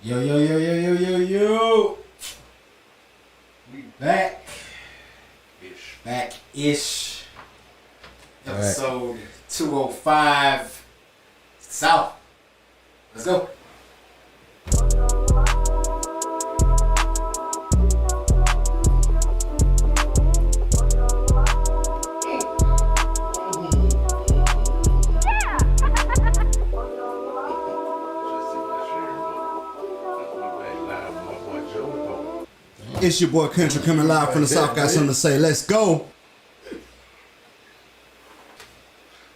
Yo, yo, yo, yo, yo, yo, yo. We back. Back-ish. Episode 205. South. Let's go. It's your boy Country coming live from the South. Got something to say. Let's go.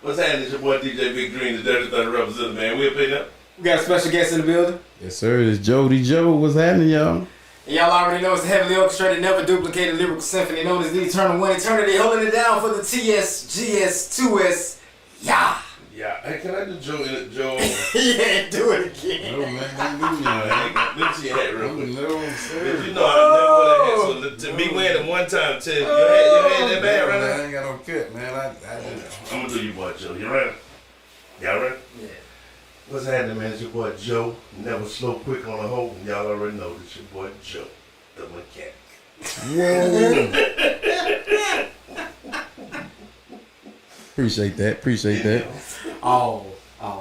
What's happening? It's your boy DJ Big Green, the Dirty 30 representative, man. We up in there. We got a special guest in the building. Yes, sir. It's Jody Joe. What's happening, y'all? And y'all already know it's the heavily orchestrated, never duplicated lyrical symphony known as the Eternal One Eternity, holding it down for the TSGS2S. Yeah. Yeah. Hey, can I do Joe in it? Joe? Yeah, do it again. No, man. Don't do me like that. Let me see your hat real quick. No, sir. But you know I never wear that hat, so to me wearing it one time, tell you, your head that bad right I now? ain't got no cut, man. I'm gonna do you, boy Joe. You ready? Y'all ready? Yeah. What's happening, man? It's your boy Joe. Never slow quick on the hoe. Y'all already know it's your boy Joe, the mechanic. Whoa. Appreciate that. All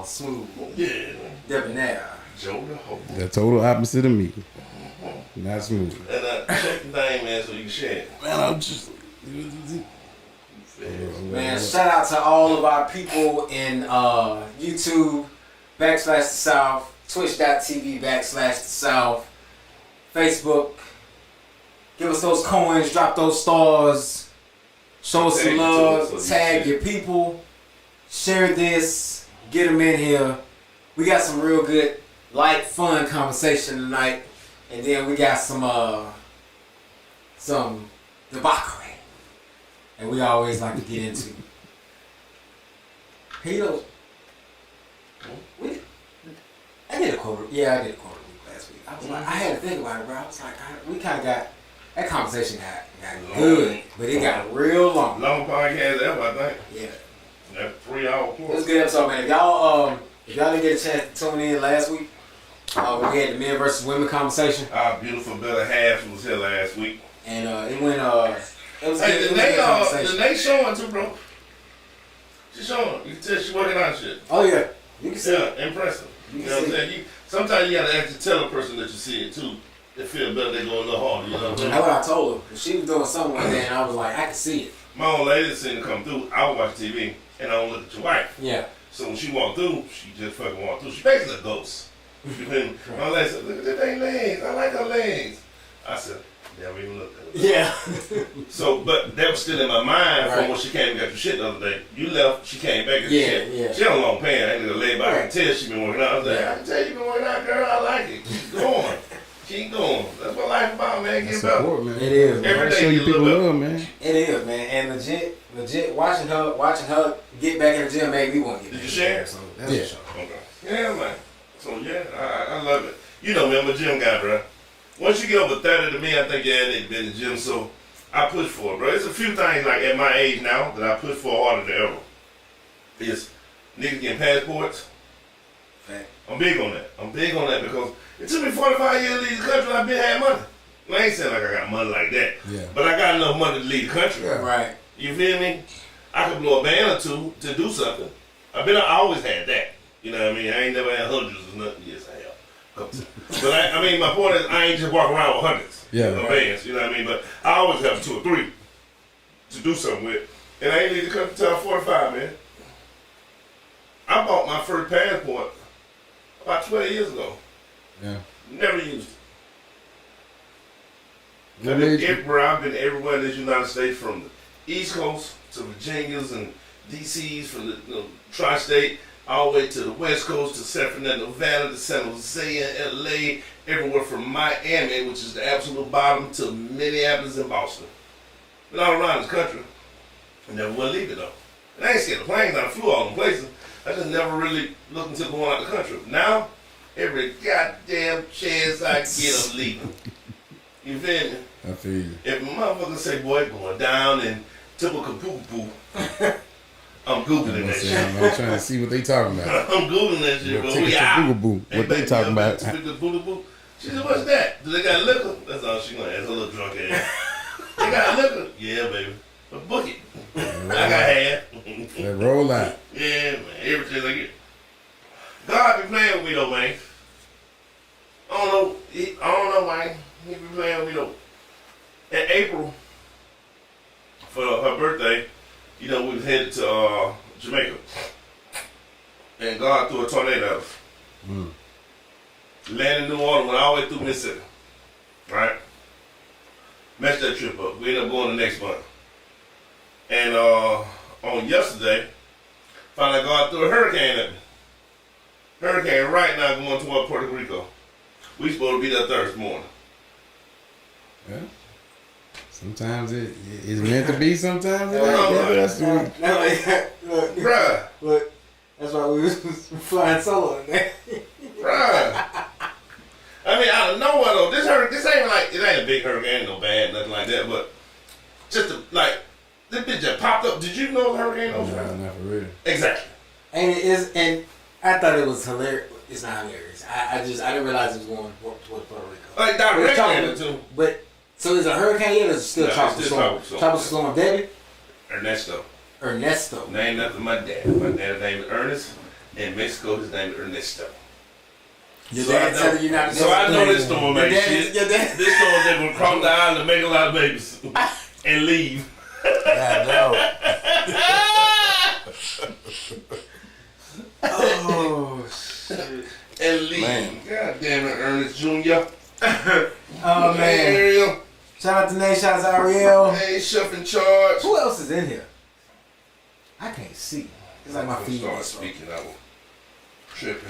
smooth. Yeah. Debonair. Joe the hoe. The total opposite of me. Not smooth. And check the thing, man, so you can share it. Man, I'm just... Man, shout out to all of our people in YouTube, /the South, Twitch.tv /the South, Facebook. Give us those coins, drop those stars, show us some love, tag your people, share this, get them in here. We got some real good, light, fun conversation tonight, and then we got some debauchery. And we always like to get into. I did a quarter. Yeah, I did a quarter week last week. I was like, I had to think about it, bro. I was like, we kind of got that conversation got good, but it got real long. Long podcast ever, I think. Yeah, That 3 hour it was course. a good episode, man. If y'all didn't get a chance to tune in last week, we had the men versus women conversation, Our beautiful better half was here last week. and it went. It was Hey, good. It the was a good conversation. Nate showing too, bro. She's showing. You can tell she's working on shit. Oh yeah, you can see. Yeah, impressive. You know what I'm saying? Sometimes you gotta actually tell a person that you see it too. They feel better, they go a little harder, you know what I'm saying? That's what I told her. She was doing something like that, and I was like, I can see it. My old lady seen it come through. I would watch TV and I don't look at your wife. Yeah. So when she walked through, she just fucking walked through. She basically a ghost. You feel me? My lady said, look at that thing legs. I like her legs. I said, never even looked at her. Yeah. So, but that was still in my mind Right. from when she came and got your shit the other day. You left, she came back and Yeah, shit. yeah. She had a long pants. I ain't gonna lay by. I Right. can tell she been working out. I was like, Yeah. I can tell you been working out, girl. I like it. Keep going. Keep going. That's what life about, man. Get That's better. support, man. It is, man. Every day Show you get a people little better. love, man. It is, man. And legit, watching her get back in the gym made me want to get Did back you in the share? gym, So that's Yeah. for sure. Okay. Yeah, man. So, yeah, I love it. You know me, I'm a gym guy, bro. Once you get over 30 to me, I think you need to be in the gym. So, I push for it, bro. There's a few things, like, at my age now that I push for harder than ever. It's niggas getting passports. Fact. I'm big on that because it took me 45 years to leave the country and I've been had money. I ain't saying like I got money like that, Yeah. but I got enough money to leave the country. Yeah. Right. You feel me? I could blow a band or two to do something. I always had that. You know what I mean? I ain't never had hundreds or nothing. Yes, I have. Couple times. But I mean, my point is, I ain't just walking around with hundreds. Yeah. Of bands. You know what I mean? But I always have 2 or 3 to do something with. And I ain't leave the country until I'm 45, man. I bought my first passport about 20 years ago. Yeah. Never used it. What made you- I've been everywhere in this United States, from the East Coast to Virginia's and DC's, from the tri-state all the way to the West Coast, to San Fernando Valley, to San Jose and LA, everywhere from Miami, which is the absolute bottom, to Minneapolis and Boston. Been all around this country. I never want to leave it though. And I ain't scared of planes, I flew all them places. I just never really looked into going out the country. Now, every goddamn chance I get, I'm leaving. You feel me? I feel you. If a motherfucker say, boy, going down and typical poo-poo, I'm Googling that shit. I'm trying to see what they talking about. I'm Googling that shit, bro. Take it to Google Boo. What they talking about? Typical poo-poo. She said, what's that? Do they got liquor? That's all she gonna ask, a little drunk ass. They got liquor? Yeah, baby. But book it. I got half. That roll out. Yeah, man. Everything like it. God be playing with me though, man. I don't know, man. He be playing with me though. In April, for her birthday, we was headed to Jamaica. And God threw a tornado at us. Landed in New Orleans, went all the way through Mississippi. Right? Messed that trip up. We ended up going the next month. And on yesterday, found out God threw a hurricane at me. Hurricane right now going toward Puerto Rico. We supposed to be there Thursday morning. Yeah. Sometimes it's meant to be, sometimes it ain't. No, That's the way. Look, Bruh. look, that's why we was flying solo in there. Bruh. I mean, out of nowhere though, this ain't like, it ain't a big hurricane, no bad, nothing like that, but just this bitch that popped up. Did you know it was a hurricane? No, not for real. Exactly. And it is, and I thought it was hilarious. It's not hilarious. I didn't realize it was going towards Puerto Rico. Like directly too. But so is it a hurricane yet, or is it still No, tropical it's still storm? tropical storm. Tropical storm, Debbie? Ernesto. Ernesto. Named after my dad. My dad's name is Ernest. In Mexico, his name is Ernesto. Your So dad I telling know- you not to So I know this storm Your ain't dad, shit. your dad. This storm that will cross the island and make a lot of babies and leave. Oh, shit. And leave. Man. God damn it, Ernest Jr. Oh, man. Ariel. Shout out to Nate, shout out to Ariel. Hey, Chef in charge. Who else is in here? I can't see. It's like my I'm feet. gonna start speaking. I was tripping.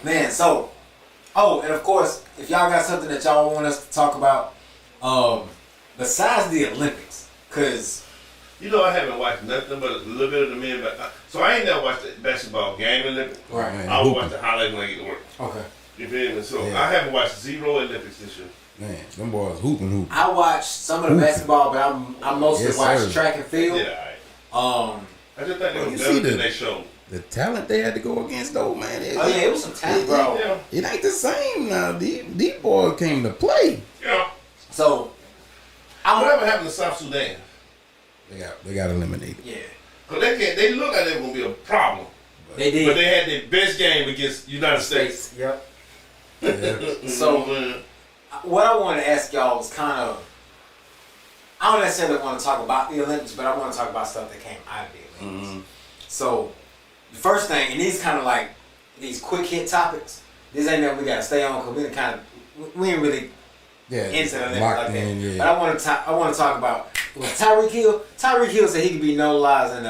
Man, so, and of course, if y'all got something that y'all want us to talk about, besides the Olympics, cause You know, I haven't watched nothing but a little bit of the men, so I ain't never watched the basketball game Olympics. right, Man, I will hooping. watch the highlights when I get to work. okay. You feel me? So Yeah. I haven't watched zero Olympics this year. Man, them boys hooping. I watched some of the basketball, but I mostly Yes, watch sir. track and field. Yeah, I just think they Well, was you better see than the- they showed. The talent they had to go against, though, man. It was some talent, bro. Yeah, It ain't the same now. These boys came to play. yeah. So, Whatever happened to South Sudan? They got eliminated. yeah, Cause they look like they're gonna be a problem, they did. but they had their best game against United States. Yep. Yeah. So, Man. what I want to ask y'all was kind of, I don't necessarily want to talk about the Olympics, but I want to talk about stuff that came out of the Olympics. So, the first thing, and these kind of like these quick hit topics. This ain't that we gotta stay on because we ain't really Yeah, into the Olympics locked like that. in, yeah. But I want to talk about was Tyreek Hill. Tyreek Hill said he could be no lies in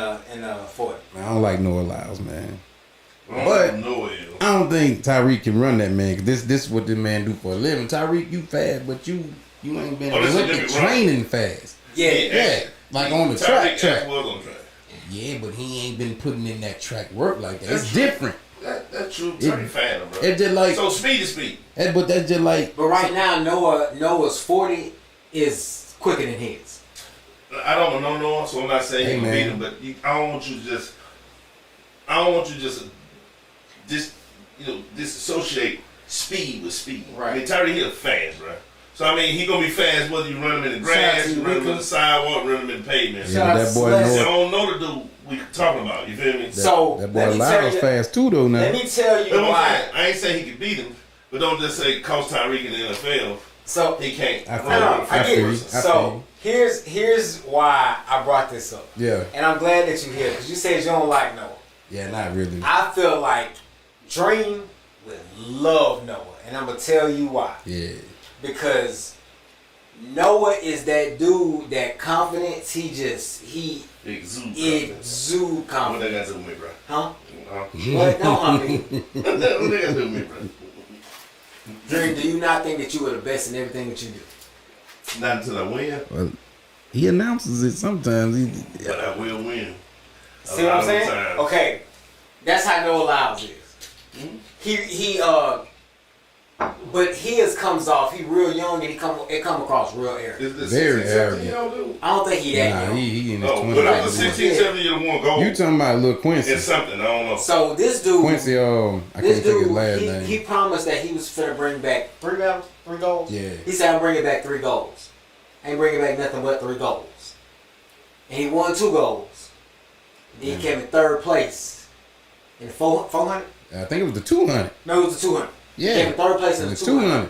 40. I don't like Noah Lyles, man. But I don't think Tyreek can run that, man. 'Cause this is what this man do for a living. Tyreek, you fast, but you ain't been this is Olympic Olympic run. training fast. Yeah. Like on the track. Was on track. Yeah, but he ain't been putting in that track work like that. That's It's true. different. That's true. Pretty fan, bro. It's just like, So speed is speed. but that's just like. But right now, Noah's 40 is quicker than his. I don't know Noah, so I'm not saying Hey, he can man. beat him, but I don't want you to just disassociate speed with speed. Right. I mean, Tyreek Hill fast, bro. So I mean, he gonna be fast whether you run him in the Shout out grass, to you run him Rico. in the sidewalk, run him in the pavement. Yeah, Shout but out that boy to I Celeste. don't know the dude we talking about. You feel me? So, That boy let me tell Lyles you- fast too, though. Now Let me tell you That's what I'm why. saying. I ain't saying he could beat him, but don't just say cost Tyreek in the NFL. So, He can't. I feel no, you. I get feel it. you. So, here's why I brought this up. Yeah, And I'm glad that you're here because you said you don't like Noah. yeah, not really. I feel like Dream would love Noah. And I'm going to tell you why. Yeah, Because Noah is that dude, that confidence, he Exude. exude What confidence. they got to do with me, bro? Huh? Huh? What? No, I mean, What they got to do with me, bro? Dream, do you not think that you are the best in everything that you do? Not until I win, well, he announces it sometimes. but I will win. See what I'm A lot of saying? times. Okay, that's how Noah Lyles is. Mhm. He But his comes off. He real young and it come across real arrogant. Is this Very 16, 17 year old dude? I don't think he that Nah, young. he in his Oh, 20s. but it was a 16, 17 year old one goal. You talking about Lil It's Quincy? something, I don't know. So this dude, Quincy, I this can't think his dude, last he name. promised that he was finna bring back 3 goals. Yeah. He said I'm bringing back 3 goals. Ain't bringing back nothing but 3 goals. And he won 2 goals. Then he came in 3rd place in the 400. I think it was the 200. No, it was the 200. Yeah. He came in 3rd place in It the was 200.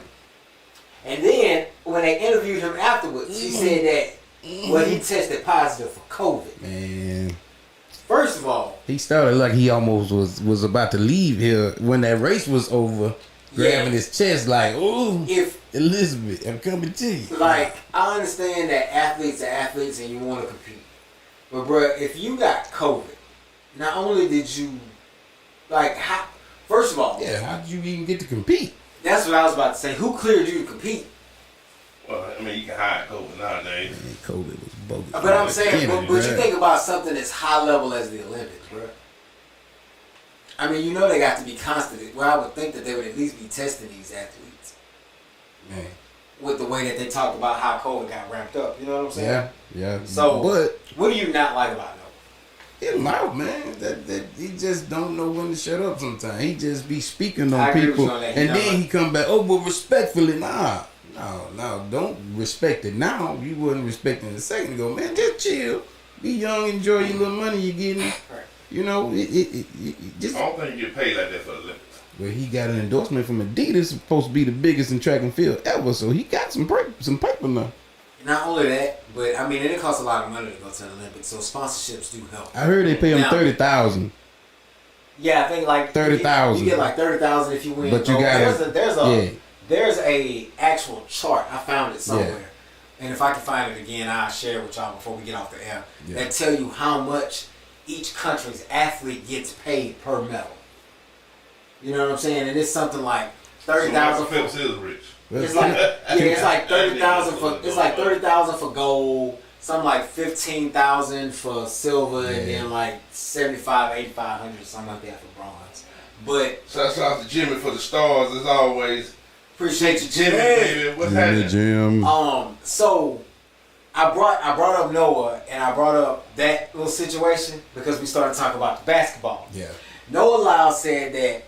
And then when they interviewed him afterwards, he said that he tested positive for COVID. Man, First of all, he started like he almost was about to leave here when that race was over, grabbing his chest like, "Ooh, if Elizabeth, I'm coming to you." like I understand that athletes are athletes and you want to compete, but bruh, if you got COVID, not only did you how? First of all, Yeah, how did you even get to compete? that's what I was about to say. Who cleared you to compete? Well, I mean, you can hide COVID nowadays. Man, COVID was bogus. But I'm saying, Yeah, but you think about something as high level as the Olympics, bruh. I mean, you know they got to be constant. Well, I would think that they would at least be testing these athletes. Man. With the way that they talked about how COVID got ramped up. You know what I'm saying? Yeah. So, but what do you not like about Noah? him out, man. That he just don't know when to shut up sometimes. He just be speaking I on agree with people. you on that. And then he come back, oh, but respectfully, no, don't respect it now. You wasn't respecting it a second ago, man. Just chill. Be young, enjoy your little money you're getting. Right. You know, it just. I don't think you get paid like that for the Olympics. Well, he got an endorsement from Adidas, supposed to be the biggest in track and field ever. So he got some paper now. Not only that, but I mean, it costs a lot of money to go to the Olympics, so sponsorships do help. I heard they pay him Now- $30,000. Yeah, I think like 30,000. You get like 30,000 if you win. But you gold. gotta- There's a actual chart. I found it somewhere, and if I can find it again, I'll share it with y'all before we get off the air. Yeah. That tell you how much each country's athlete gets paid per medal. You know what I'm saying? And it's something like So 30,000. Michael Phelps is rich. It's like it's like 30,000 for it's like 30,000 for gold, something like 15,000 for silver, and then like 75, 8,500, something like that for bronze. But Shouts out to Jimmy for the stars as always. appreciate you, Jimmy, Jimmy. baby, what's happening? Jim. So I brought up Noah and I brought up that little situation because we started talking about the basketball. Yeah. Noah Lyles said that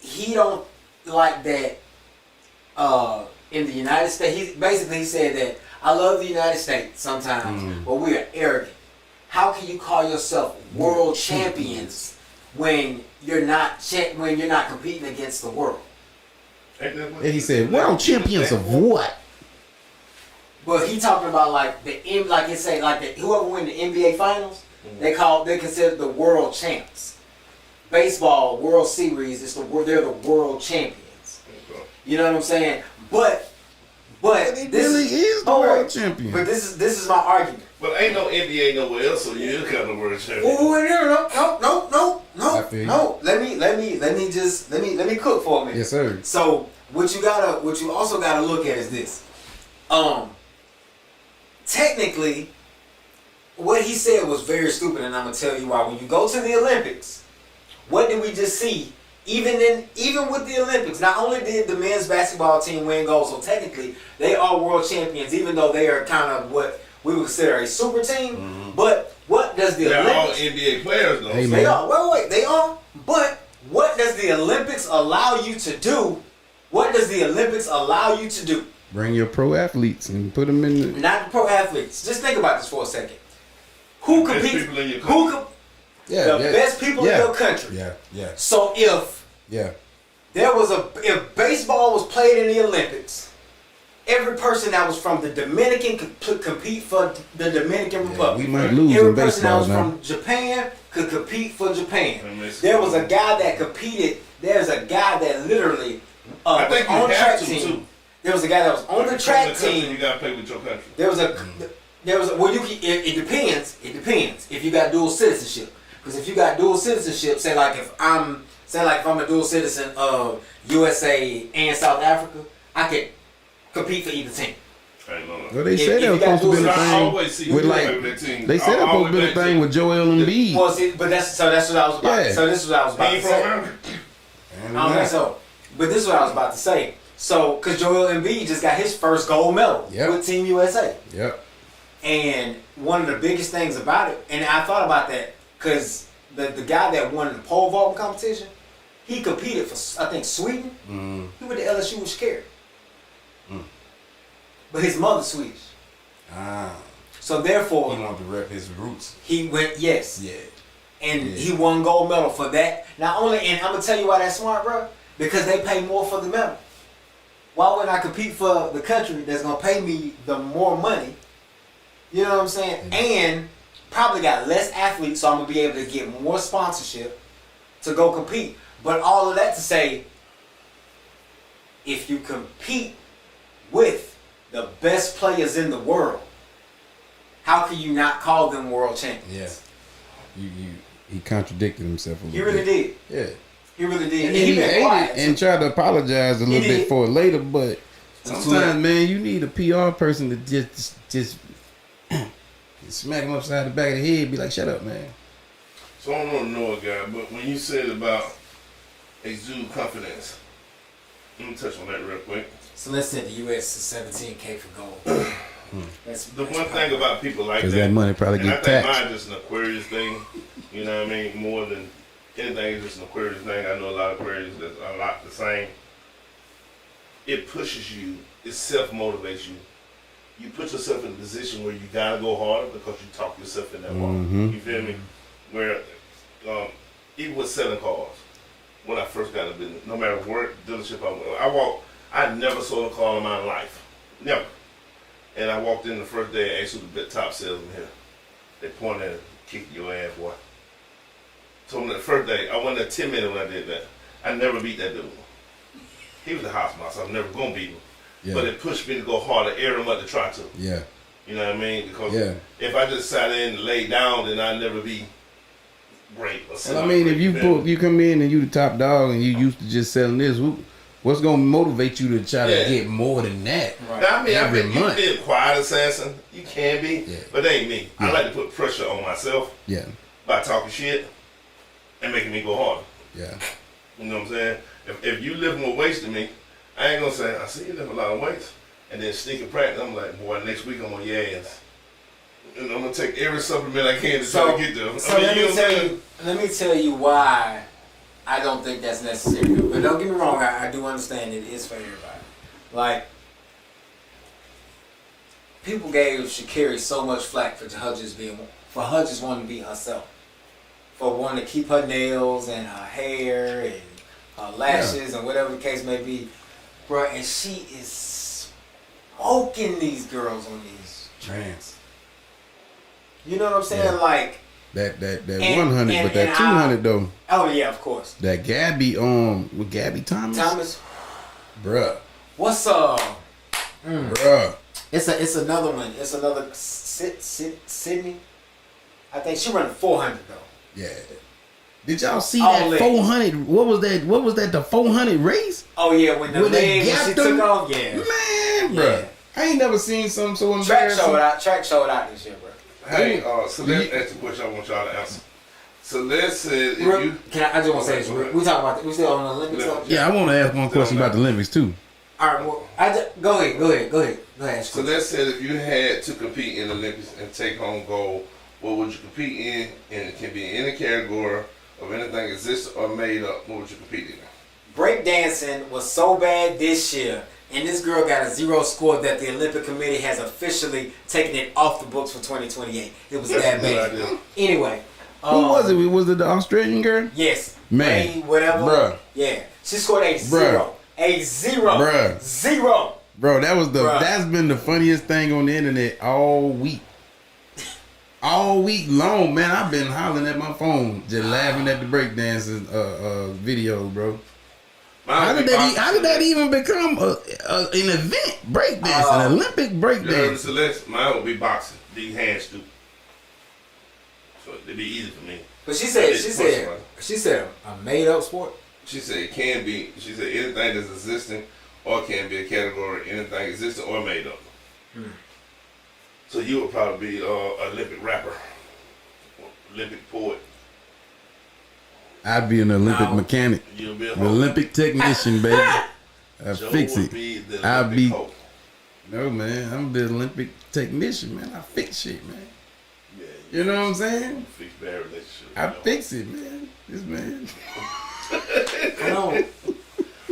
he don't like that in the United States. He said that I love the United States sometimes, but we are arrogant. How can you call yourself world champions when you're not competing against the world? Ain't that what And he said, world champions of what? But he talking about like whoever win the NBA finals, they consider the world champs. Baseball World Series they're the world champions. You know what I'm saying? But He really is the world champion. But this is my argument. But ain't no NBA nowhere else, so you're kind of world champion. I feel you. No. Let me cook for a minute. Yes, sir. So what you also gotta look at is this. Technically, what he said was very stupid, and I'm gonna tell you why. When you go to the Olympics, what did we just see? Even with the Olympics, not only did the men's basketball team win gold, so technically they are world champions, even though they are kind of what we would consider a super team. But what does the They're all Olympics? NBA players though. Hey, so- man. They are. Wait, they are. But what does the Olympics allow you to do? What does the Olympics allow you to do? Bring your pro athletes and put them in the... Not the pro athletes. Just think about this for a second. Who Best competes? people in your Who country. com- the best people in your country. Yeah. So if if baseball was played in the Olympics, every person that was from the Dominican could compete for the Dominican Republic. We might lose Every in person that baseball was now. from Japan could compete for Japan. And Mexico. There was a guy that competed. There's a guy that literally I think was you on the have track to team. too. There was a guy that was on the From track country, team. You gotta play with your country. There was a well, it depends. It depends if you got dual citizenship. Because if you got dual citizenship, say like if I'm a dual citizen of USA and South Africa, I could compete for either team. I ain't know that. Well, they If said you that was got supposed to be dual- the I thing. always see with you like, play with that team. they said that supposed to be the thing with Joel Embiid. Well, see, but that's what I was about. Yeah. So this is what I was about He to from say. America? I don't think so. But this is what I was about to say. So, because Joel Embiid just got his first gold medal with Team USA. Yep. And one of the biggest things about it, and I thought about that, because the guy that won the pole vaulting competition, he competed for, I think, Sweden. He went to LSU with Shakira. But his mother's Swedish. So therefore, he wanted to rep his roots. He went, yes. Yeah. And he won gold medal for that. Not only, and I'm going to tell you why that's smart, bro. Because they pay more for the medal. Why wouldn't I compete for the country that's going to pay me the more money? You know what I'm saying? And probably got less athletes, so I'm going to be able to get more sponsorship to go compete. But all of that to say, if you compete with the best players in the world, how can you not call them world champions? Yeah. He contradicted himself a little bit. He really did. Yeah. He really did. And he ate it and tried to apologize a little bit for it later, but sometimes, man, you need a PR person to just smack him upside the back of the head, be like, shut up, man. So I don't want to know a guy, but when you said about exude confidence, let me touch on that real quick. So let's say the U.S. is $17K for gold. That's the one thing about people like that. Because that money probably and get I think taxed. mine's just an Aquarius thing. You know what I mean? More than anything, it's just an Aquarius thing. I know a lot of Aquarius that's a lot the same. It pushes you. It self-motivates you. You put yourself in a position where you gotta go harder because you talk yourself in that water. You feel me? Where even with selling cars, when I first got in business, no matter work, dealership I never sold a car in my life. Never. And I walked in the first day and asked who the top salesman here. They pointed and kicked your ass, boy. So on the first day, I went there 10 minutes when I did that. I never beat that dude. He was the house mouse. I was never going to beat him. Yeah. But it pushed me to go harder, air him up to try to. Yeah. You know what I mean? Because if I just sat in and laid down, then I'd never be great. Well, I mean, if you come in and you the top dog and you used to just selling this, what's going to motivate you to try to get more than that? Right. Now, I mean, you can be a quiet assassin. You can be. Yeah. But that ain't me. Yeah. I like to put pressure on myself by talking shit and making me go harder. Yeah. You know what I'm saying? If you lift more weights than me, I ain't going to say, I see you lift a lot of weights. And then sneaking practice, I'm like, boy, next week I'm on your ass. And I'm going to take every supplement I can to try to get there. So let me tell you why I don't think that's necessary. But don't get me wrong, I do understand it is for everybody. Like, people gave Shakira so much flack for her just wanting to be herself. For wanting to keep her nails and her hair and her lashes and whatever the case may be. Bro, and she is smoking these girls on these trends. You know what I'm saying? Yeah. Like that 100, but that 200 though. Oh yeah, of course. That Gabby with Gabby Thomas. Bruh. What's Bruh. It's another one. It's another Sydney. I think she running 400 though. Yeah. Did y'all see that 400? What was that? The 400 race? Oh yeah, when she took off. Yeah. Man, bro. I ain't never seen something so embarrassing. Track showed out this year, bro. Hey, Celeste asked the question I want y'all to answer. Celeste said, I just want to say this. We talking about we still on the Olympics. Yeah, I want to ask one question about the Olympics too. All right, well, go ahead. Celeste said, if you had to compete in the Olympics and take home gold, what would you compete in? And it can be in any category of anything exists or made up. What would you compete in? Breakdancing was so bad this year, and this girl got a 0 score that the Olympic Committee has officially taken it off the books for 2028. It was that bad. Anyway. Who was it? Was it the Australian girl? Yes. Man. Whatever. Bruh. Yeah. She scored a 0. A 0. Bruh. 0. Bro, that's been the funniest thing on the internet all week. All week long, man. I've been hollering at my phone, just laughing at the breakdancing video, bro. How did that even become an event? Breakdancing, an Olympic breakdance. Celeste, mine would be boxing. Big hand stoop. So it'd be easy for me. But she said a made up sport. She said it can be. She said anything that's existing or can be a category, anything existing or made up. So you would probably be Olympic rapper, Olympic poet. I'd be an Olympic mechanic. You'll be an Olympic technician, baby. Joe fix would it. be the I'll Olympic be. Hulk. No, man. I'm the Olympic technician, man. I fix shit, man. Yeah, You know what I'm saying? fix bad relationship. I fix it, man. This man. I don't.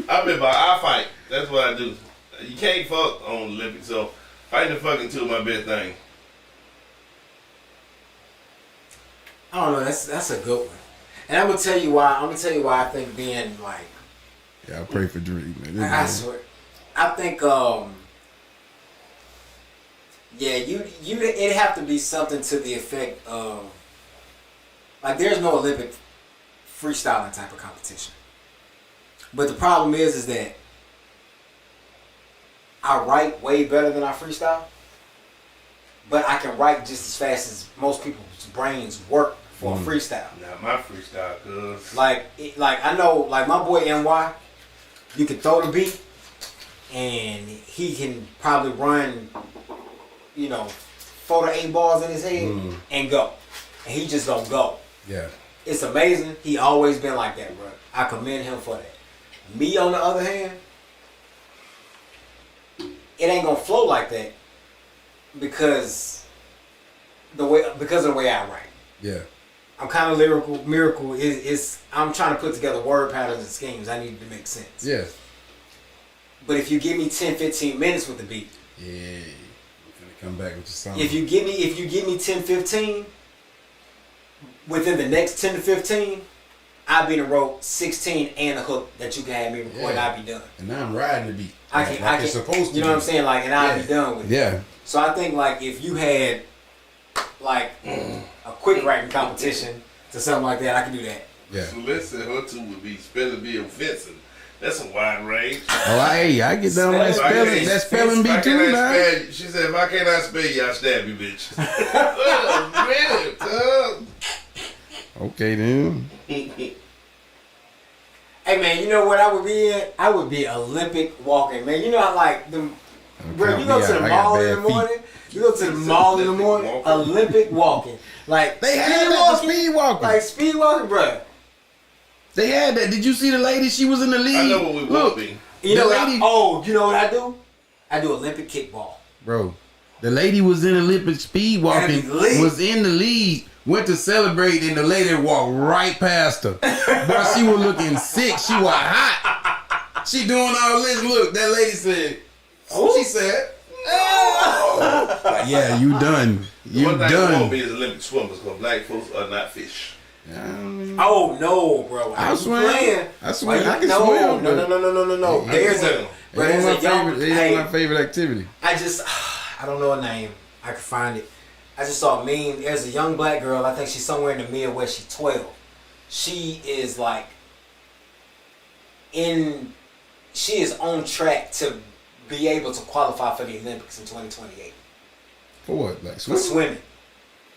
I mean, I fight. That's what I do. You can't fuck on Olympics, so fighting the fucking two is my best thing. I don't know. That's a good one. And I'm gonna tell you why. I think being like. Yeah, I pray for Drake, man. This I man. swear. I think yeah, it'd have to be something to the effect of like there's no Olympic freestyling type of competition. But the problem is that I write way better than I freestyle. But I can write just as fast as most people's brains work for a freestyle. Not my freestyle, cuz. Like I know, like my boy NY, you can throw the beat, and he can probably run, 4 to 8 balls in his head and go, and he just don't go. Yeah. It's amazing. He always been like that, bro. I commend him for that. Me, on the other hand, it ain't gonna flow like that because of the way I write. Yeah. I'm kind of lyrical. Miracle is I'm trying to put together word patterns and schemes. I need it to make sense. Yeah. But if you give me 10, 15 minutes with the beat, Yeah. I'm gonna come back with your song. if you give me 10, 15, within the next 10 to 15, I'll be in the wrote 16 and a hook that you can have me record and I'll be done. And now I'm riding the beat. I can, it's supposed to. You know what I'm saying? Like, and I'll be done with it. Yeah. So I think like if you had like a quick writing competition to something like that, I can do that. Yeah. So let's say her two would be spelling bee offensive. That's a wide range. Oh, I get down on that spelling. That spelling bee too now. She said, if I cannot spell you, I'll stab you, bitch. Wait a minute, Okay then. Hey man, you know what I would be in? I would be Olympic walking, man. You know how like them. Bro, you go to the mall in the morning. You go to the mall in the morning. Olympic walking, like They had that for speed walking. like speed walking, bro. They had that. Did you see the lady? She was in the league. I know what we will be. You know lady, you know what I do? I do Olympic kickball. bro. The lady was in Olympic speed walking. That'd be lit. Was in the lead. Went to celebrate and the lady walked right past her. But she was looking sick. She was hot. She doing all this. Look, that lady said. Oh, she said. Oh. Like, yeah, you done. You One thing we won't done. be is Olympic swimmers because black folks are not fish. Oh no, bro! I You swim. playing? I swim. Why I can no, swim. No. There's a my favorite activity. I don't know her name. I can find it. I just saw a meme. There's a young black girl. I think she's somewhere in the Midwest. She's 12. She is like she is on track to be able to qualify for the Olympics in 2028 For what? Like for swimming.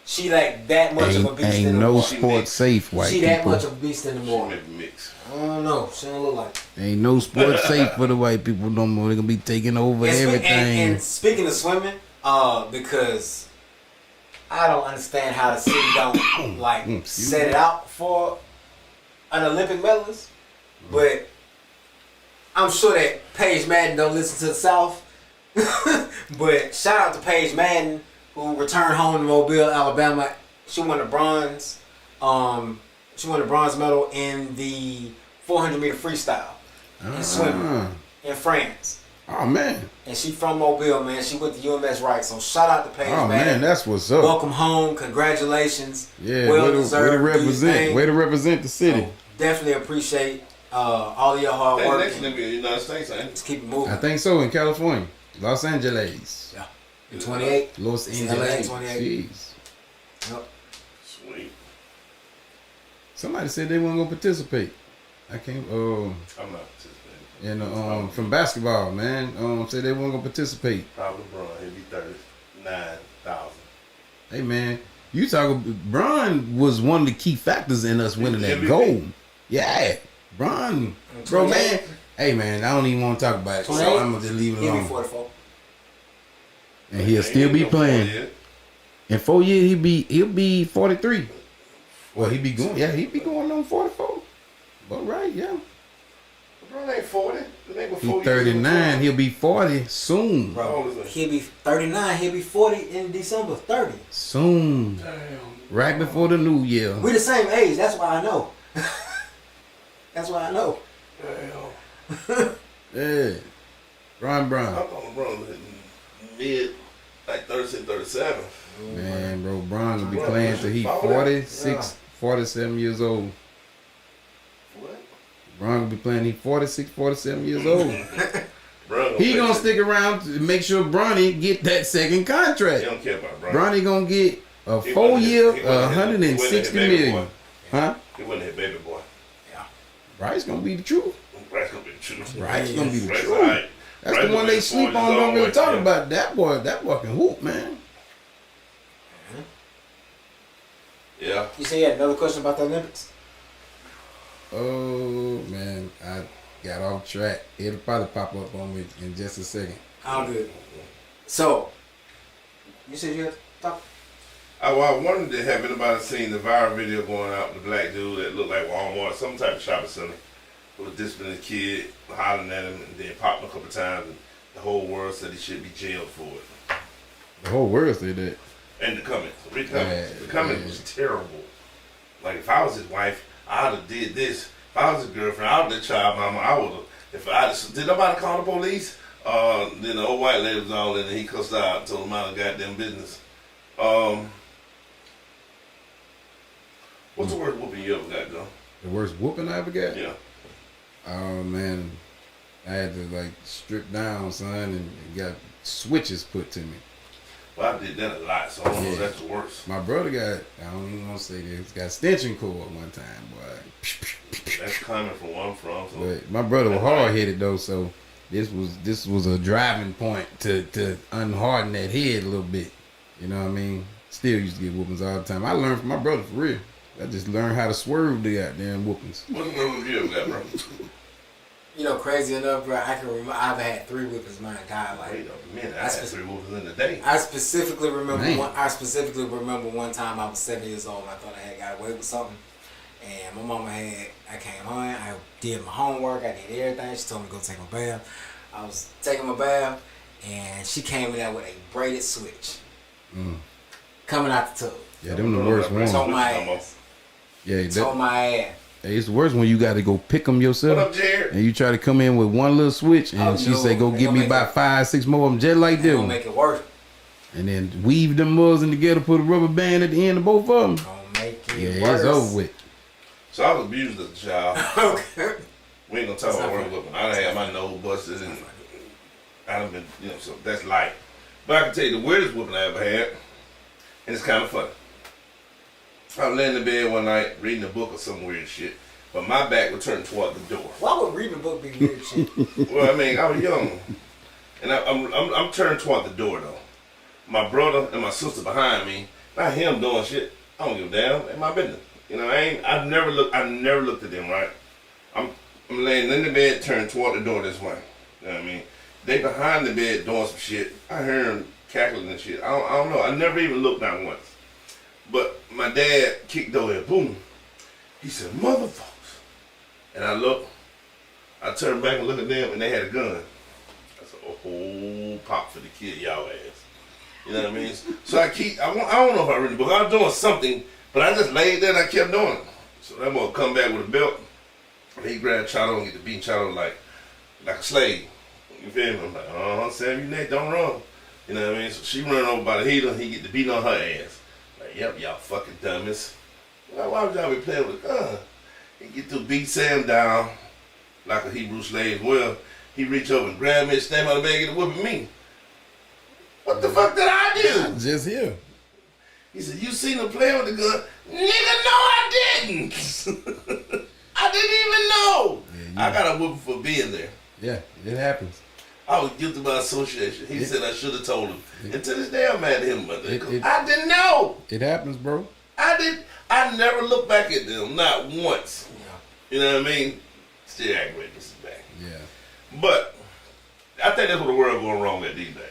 She like that much of a beast Ain't in the no water. sport safe, white She people. that much of a beast in the water. Maybe mix. I don't know. She don't look like it. Ain't no sport safe for the white people no more. They're gonna be taking over everything. And speaking of swimming, because I don't understand how the city don't like set it out for an Olympic medalist, but I'm sure that Paige Madden don't listen to the South. But shout out to Paige Madden who returned home to Mobile, Alabama. She won the bronze. She won the bronze medal in the 400-meter freestyle in swimming in France. Oh man. And she from Mobile, man. She went to UMS Wright. So shout out to Paige Oh Madden. man, that's what's up. Welcome home. Congratulations. Yeah, well way to deserved. represent. Way to represent the city. So definitely appreciate all of your hard Hey, work. next Olympic in the United States, ain't it? Let's keep it moving. I think so in California, Los Angeles, Yeah. In 28. Los It's LA in Angeles. 28. Jeez. Yep. Sweet. Somebody said they weren't gonna participate. I can't. I'm not participating. And from basketball, man. Said they weren't gonna participate. Probably LeBron. He'll be 39,000. Hey man, you talk. Bron was one of the key factors in us winning that MVP. gold. Yeah, Bron, bro, man. Hey man, I don't even want to talk about it, so 28? I'm gonna just leave it He'll be alone. 44. And he'll still be playing. In 4 years, he'll be 43. Well, he'll be going on 44. But right, yeah. LeBron ain't 40. He's 39. He'll be 40 soon. Bro, he'll be 39. He'll be 40 in December. 30 soon. Damn. Right before the new year. We the same age. That's why I know. That's why I know. Damn. Yeah. Ron I Brown. thought LeBron was mid, like 36, 37. Man, bro, Bron gonna be Bro, playing till he follow 46, 47 years old. What? Bron gonna be playing, he 46, 47 years old. Bron He play gonna shit. stick around to make sure Bronny get that second He contract. don't care about Bron. Bronny gonna get a He 4 wasn't year, his- he wasn't his- 160 he wasn't his baby million. boy. Huh? He wasn't his baby boy. Bryce gonna be the truth. Bryce gonna be the truth. Bryce gonna be the Bryce, truth. alright. That's Bryce the one gonna they be sleep 40 on, years don't old, really talk yeah. about. That boy can hoop, man. Yeah. You say you had another question about the Olympics? Oh man, I got off track. It'll probably pop up on me in just a second. All good. So, you said you had to talk? I wondered if have anybody seen the viral video going out with the black dude that looked like Walmart, some type of shopping center, who was disciplining his kid, hollering at him, and then popped him a couple times, and the whole world said he should be jailed for it. The whole world said that. And the comments, read the Yeah, comments. The comment yeah. was terrible. Like if I was his wife, I'd have did this. If I was his girlfriend, I would have child mama. I would have. If I did nobody call the police? Then the old white lady was all in, and he cussed out, and told him out of goddamn business. What's the worst whooping you ever got, though? The worst whooping I ever got? Yeah. Oh man, I had to like strip down, son, and got switches put to me. Well, I did that a lot, so I don't know if Yeah. that's the worst. My brother got, I don't even want to say this, got stenching cord one time, boy. That's coming from where I'm from. So. But my brother was hard headed though, so this was a driving point to unharden that head a little bit. You know what I mean? Still used to get whoopings all the time. I learned from my brother for real. I just learned how to swerve the goddamn whoopings. What's the worst you ever got, bro? You know, crazy enough, bro, I can remember, I've had 3 whippings, my God. Like, Wait a minute, I That's had just- 3 whoopings in a day. I specifically remember Man. one time I was 7 years old and I thought I had got away with something. And my mama I came home, I did my homework, I did everything. She told me to go take my bath. I was taking my bath and she came in there with a braided switch. Coming out the tub. Yeah, them the worst ones. Told my ass. Yeah, Told my ass. it's the worst when you got to go pick them What yourself. up, Jared? And you try to come in with one little switch, and Oh, she no, say, "Go they give gonna me make about it- 5, 6 more of them, just like They gonna them." make it worse. And then weave them muzzles together, put a rubber band at the end of both of them. Gonna make it Yeah, worse. it's over with. So I was abused as a child. Okay. We ain't gonna talk That's about not work whooping. I done had my nose busted and I done been, so that's light. But I can tell you the weirdest whooping I ever had, and it's kind of funny. I was laying in bed one night reading a book or some weird shit, but my back was turned toward the door. Why would reading a book be weird shit? Well, I mean, I was young, and I'm turned toward the door though. My brother and my sister behind me, not him doing shit. I don't give a damn. Ain't my business. You know, I never looked at them, right? I'm laying in the bed, turned toward the door this way. You know what I mean? They behind the bed doing some shit. I hear them cackling and shit. I don't know. I never even looked down once. But my dad kicked the door in. Boom. He said, "Motherfuckers." And I looked. I turned back and looked at them, and they had a gun. I said, "Oh, pop for the kid, y'all ass." You know what I mean? So I don't know if I read the book. I was doing something, but I just laid there and I kept doing it. So that boy come back with a belt. He grabbed Chato and get the beat Chato like a slave. You feel me? I'm like, Sam, you next, don't run. You know what I mean? So she run over by the heater, he get the beat on her ass. Like, yep, y'all fucking dummies. Like, why would y'all be playing with a gun? He get to beat Sam down like a Hebrew slave. Well, he reach over and grab me and stand on the bed and get to whooping me. What the fuck did I do? Just here. He said, "You seen him playing with the gun?" Nigga, no, I didn't. I didn't even know. I got a whooping for being there. Yeah, it happens. I was guilty by association. He said I should have told him. And to this day, I'm mad at him about that. It- I didn't know. It happens, bro. I never looked back at them, not once. Yeah. You know what I mean? Still aggravated this is back. Yeah. But I think that's what the world going wrong at these days.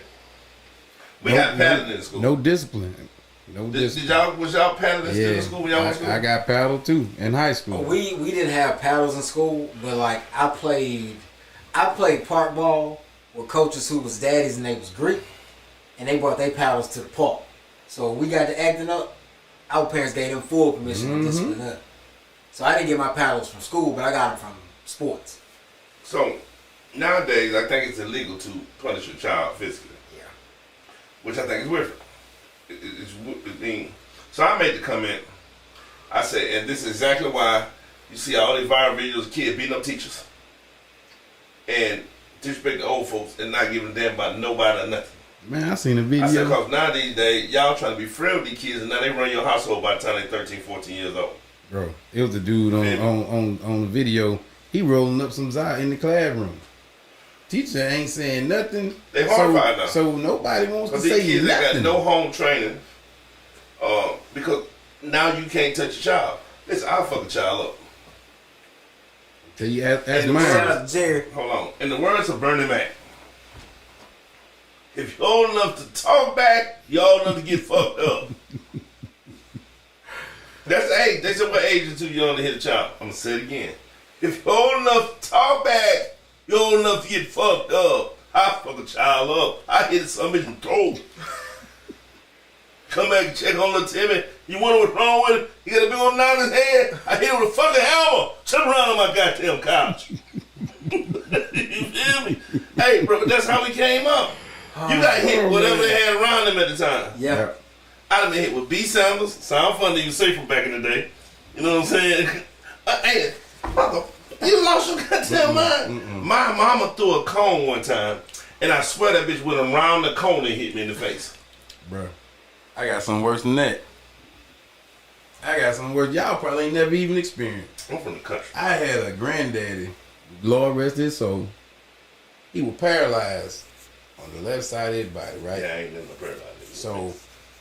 We got paddling in school. No discipline. No Did discipline. was y'all paddling still Yeah, in school when y'all went to school? I got paddle too in high school. We didn't have paddles in school, but like I I played park ball with coaches who was daddies and they was Greek, and they brought their paddles to the park. So we got to acting up. Our parents gave them full permission to discipline us. So I didn't get my paddles from school, but I got them from sports. So nowadays, I think it's illegal to punish a child physically. Yeah. Which I think is weird. I mean, so I made the comment. I said, and this is exactly why you see all these viral videos of kids beating up teachers and disrespect the old folks and not giving a damn about nobody or nothing. Man, I seen a video. I said, because now these days, y'all trying to be friends with these kids and now they run your household by the time they're 13, 14 years old. Bro, it was the dude on the video. He rolling up some Zod in the classroom. Teacher ain't saying nothing. They horrified now. So nobody wants to Because say these kids nothing. ain't got no home training because now you can't touch a child. Listen, I'll fuck a child up. Till you ask And mine. Shout out to Jerry. Hold on. In the words of Bernie Mac, if you're old enough to talk back, you're old enough to get fucked up. That's the age. They said what age is too young to hit a child. I'm going to say it again. If you're old enough to talk back, you're old enough to get fucked up. I fuck a child up. I hit somebody's throat. Come back and check on little Timmy. You wonder what's wrong with him? He got a big old knot in his head. I hit him with a fucking hammer. Jump around on my goddamn couch. You feel me? Hey, bro, that's how we came up. You got hit with whatever they had around him at the time. Yeah. I'd have been hit with B Sanders. Sound funny you say from back in the day. You know what I'm saying? Hey, brother, you lost your goddamn mind. My mama threw a cone one time, and I swear that bitch went around the cone and hit me in the face. Bro, I got something worse than that. I got something worse y'all probably ain't never even experienced. I'm from the country. I had a granddaddy, Lord rest his soul. He was paralyzed on the left side of his body, right? Yeah, I ain't never paralyzed. So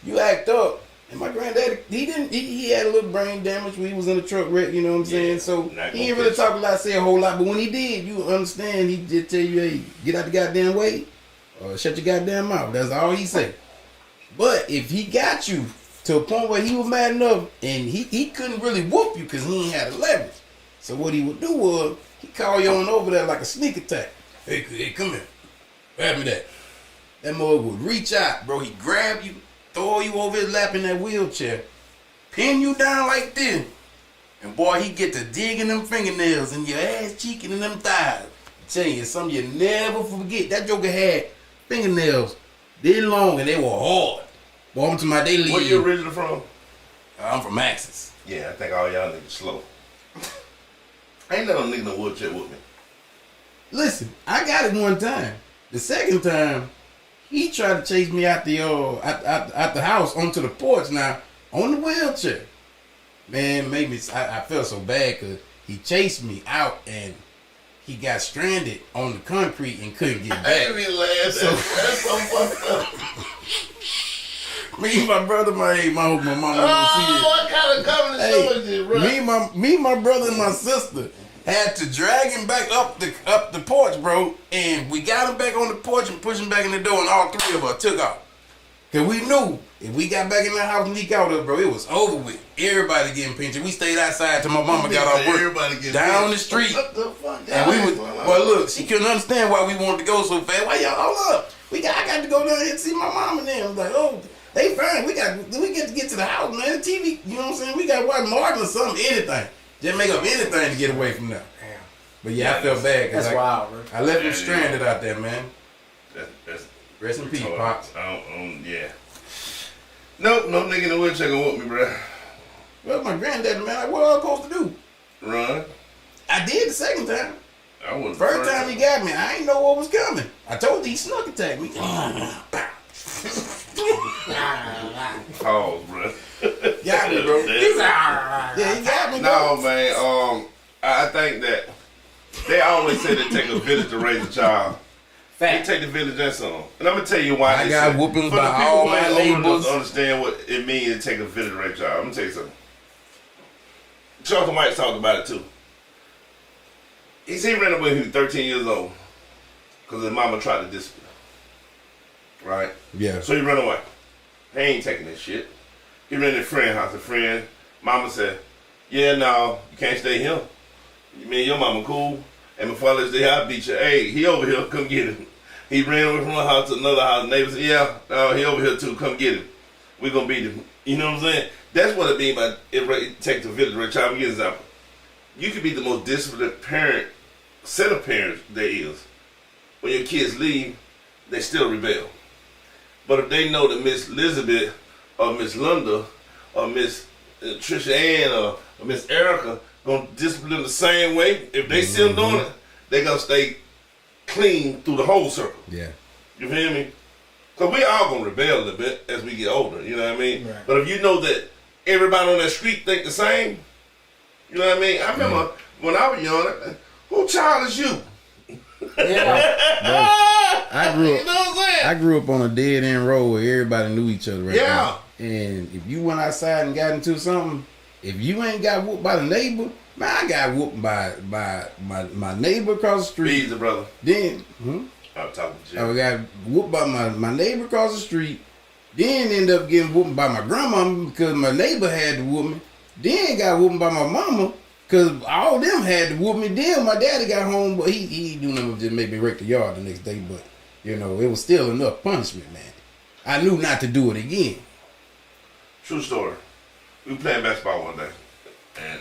you act up, and my granddaddy, he had a little brain damage when he was in a truck wreck, you know what I'm saying? So he didn't really talk a lot, say a whole lot, but when he did, you understand, he just tell you, hey, get out the goddamn way, or shut your goddamn mouth. That's all he said. But if he got you to a point where he was mad enough, and he couldn't really whoop you because he ain't had a leverage. So what he would do was, he call you on over there like a sneak attack. Hey, come here. Grab me that. That mother would reach out, bro. He'd grab you, throw you over his lap in that wheelchair, pin you down like this. And boy, he get to digging them fingernails in your ass cheek and in them thighs. I tell you, something you never forget. That joker had fingernails this long and they were hard. Boy, I'm to my daily. Where you originally from? I'm from Axis. Yeah, I think all y'all niggas slow. I ain't let no nigga in the wheelchair with me. Listen, I got it one time. The second time, he tried to chase me out the house onto the porch now on the wheelchair. Man, made me. I felt so bad because he chased me out and he got stranded on the concrete and couldn't get back. I ain't even laughing. That's so fucked up. Me and my brother, my mama don't see it. What kind of comedy show is this, bro? Me, my brother, and my sister had to drag him back up the porch, bro. And we got him back on the porch and pushed him back in the door, and all three of us took off. Cause we knew if we got back in the house and he caught us, bro, it was over with. Everybody getting pinched. We stayed outside till my mama got off work. Down the street. What the fuck? And we was, well, look, she couldn't understand why we wanted to go so fast. Why y'all hold up? I got to go down here and see my mom and them. I was like, oh, they fine. We get to get to the house, man. The TV, you know what I'm saying? We got to watch Martin or something, anything. Just make up anything to get away from that. Damn. But yeah, I felt bad. That's wild, bro. I left him stranded out there, man. That's Rest in peace, Pops. Yeah. Nope, no nigga in the wheelchair gonna whoop me, bro. Well, my granddaddy, man, what was I supposed to do? Run. I did the second time. I wouldn't. First time he got me, I ain't know what was coming. I told you he snuck attacked me. Pause, bro. Got me, bro. Yeah, Yeah, he got me, bro. No, man. I think that they always say they take a village to raise a child. They Fact. take the village and some. And I'm gonna tell you why. I they got say- whoopings for by the people all who my ain't old enough neighbors. to understand what it means to take a village to raise a child. I'm gonna tell you something. Charlton White talked about it too. He said he ran away when he was 13 years old because his mama tried to discipline him. Right? Yeah. So he ran away. He ain't taking this shit. He ran to a friend's house. A friend, mama said, yeah, no, you can't stay here. Me and your mama cool. And before I left there, I beat you. Hey, he over here, come get him. He ran away from one house to another house. Neighbor said, yeah, he over here too, come get him. We gonna beat him. You know what I'm saying? That's what it means by it takes a village. Right? Child, give you an example. You could be the most disciplined parent, set of parents there is. When your kids leave, they still rebel. But if they know that Miss Elizabeth or Miss Linda or Miss Trisha Ann or Miss Erica gonna discipline them the same way, if they see them doing it, they gonna stay clean through the whole circle. Yeah. You feel me? Because we all gonna rebel a little bit as we get older, you know what I mean? Right. But if you know that everybody on that street think the same, you know what I mean? I remember when I was young, who child is you? Yeah. I grew up. You know what I'm saying? I grew up on a dead end road where everybody knew each other. Right Yeah. now. And if you went outside and got into something, if you ain't got whooped by the neighbor, man, I got whooped by my neighbor across the street. Easy, brother. Then I'm talking to you. I got whooped by my neighbor across the street. Then end up getting whooped by my grandma because my neighbor had to whoop me. Then got whooped by my mama because all them had to whoop me. Then my daddy got home, but he do nothing but just make me rake the yard the next day. But you know, it was still enough punishment, man. I knew not to do it again. True story. We were playing basketball one day, and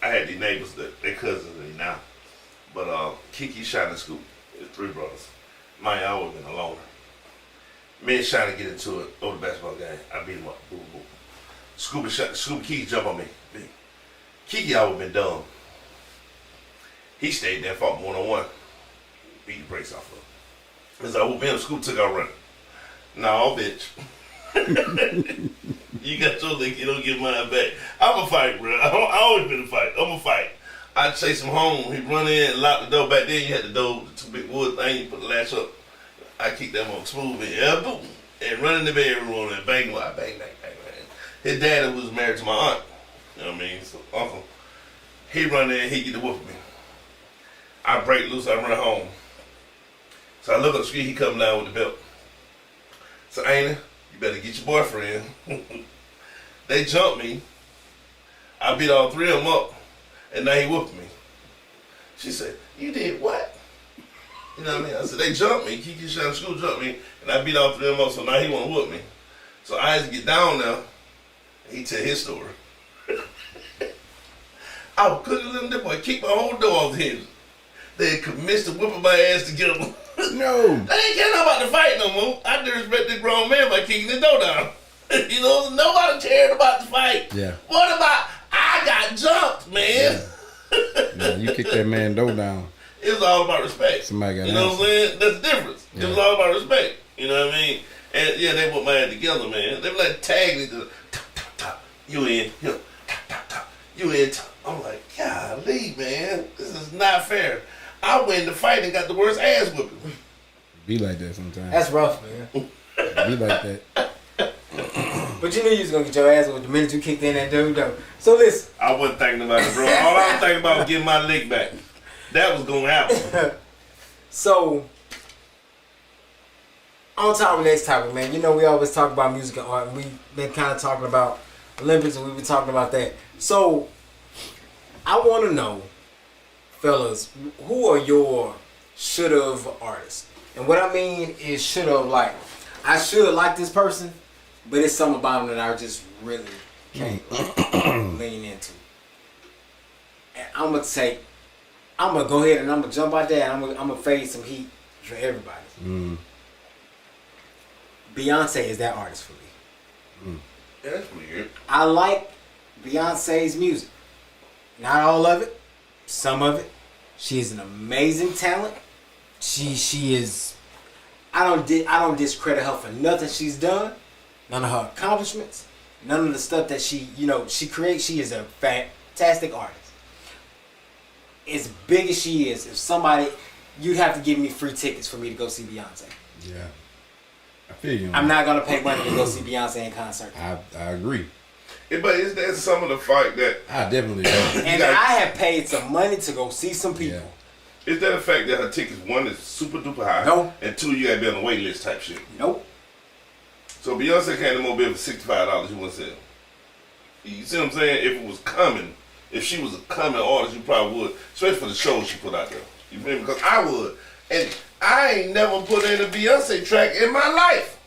I had these neighbors that they cousins of me now. But Kiki, Shine, and Scoop, there's three brothers. Mine always been a loner. Me and Shine get into it over the basketball game. I beat him up. Boom, boom. Scoop and Kiki jump on me. Kiki always been dumb. He stayed there, fought one-on-one. Beat the brakes off of him. As I whooped him, Scoop took out running. No, bitch. You got your lick, you don't get mine back. I'm a fight, bro. I always been a fight. I'm a fight. I chase him home. He run in and lock the door. Back then, you had the door, the two big wood thing. You put the latch up. I kick that one smooth and yeah, boom, and run in the bedroom and bang, bang, bang, bang, bang. His daddy was married to my aunt. You know what I mean? So uncle, he run in, he get the whoop me. I break loose. I run home. So I look up the street. He come down with the belt. So Aina, you better get your boyfriend. They jumped me. I beat all three of them up, and now he whooped me. She said, "You did what?" You know what I mean? I said, "They jumped me. Kiki Shine School jumped me, and I beat all three of them up, so now he want to whoop me." So I had to get down there, and he tell his story. I was cooking them, that boy kicked my whole door off the hinges. They had commenced to whipping my ass together. No. They ain't care about the fight no more. I disrespect this grown man by kicking the door down. You know, nobody cared about the fight. Yeah. What about, I got jumped, man. Yeah, you kick that man door down. It was all about respect. Somebody got You know what I'm saying? That's the difference. Yeah. It was all about respect. You know what I mean? And yeah, they put my head together, man. They were like tagging each other. Top, top, top. You in. You know, top, top, top. You in. Top. I'm like, golly, man. This is not fair. I win the fight and got the worst ass whipping. Be like that sometimes. That's rough, man. Be like that. But you knew you was gonna get your ass with the minute you kicked in that dude though. So listen. I wasn't thinking about it, bro. All I was thinking about was getting my leg back. That was gonna happen. So on top of the next topic, man, you know we always talk about music and art, and we've been kind of talking about Olympics, and we've been talking about that. So I want to know, fellas, who are your should-have artists? And what I mean is should-have, like, I should like this person, but it's something about them that I just really can't lean into. And I'm going to go ahead and I'm going to jump out there and I'm going to fade some heat for everybody. Beyonce is that artist for me. Yeah, that's weird. I like Beyonce's music. Not all of it. Some of it. She is an amazing talent. She is. I don't discredit her for nothing she's done. None of her accomplishments. None of the stuff that she creates. She is a fantastic artist. As big as she is, if somebody, you'd have to give me free tickets for me to go see Beyonce. Yeah. I feel you. I'm not gonna pay money to go see Beyonce in concert. I agree. Yeah, but is that some of the fight that I definitely do. And I have paid some money to go see some people. Yeah. is that the fact that her tickets, one, is super duper high, No. and two, you gotta be on the wait list type shit. Nope. So Beyonce came to Mobile for $65, you wouldn't sell. You see what I'm saying? If it was coming, if she was a coming artist, you probably would, especially for the shows she put out there. You feel me? Because I would. And I ain't never put in a Beyonce track in my life.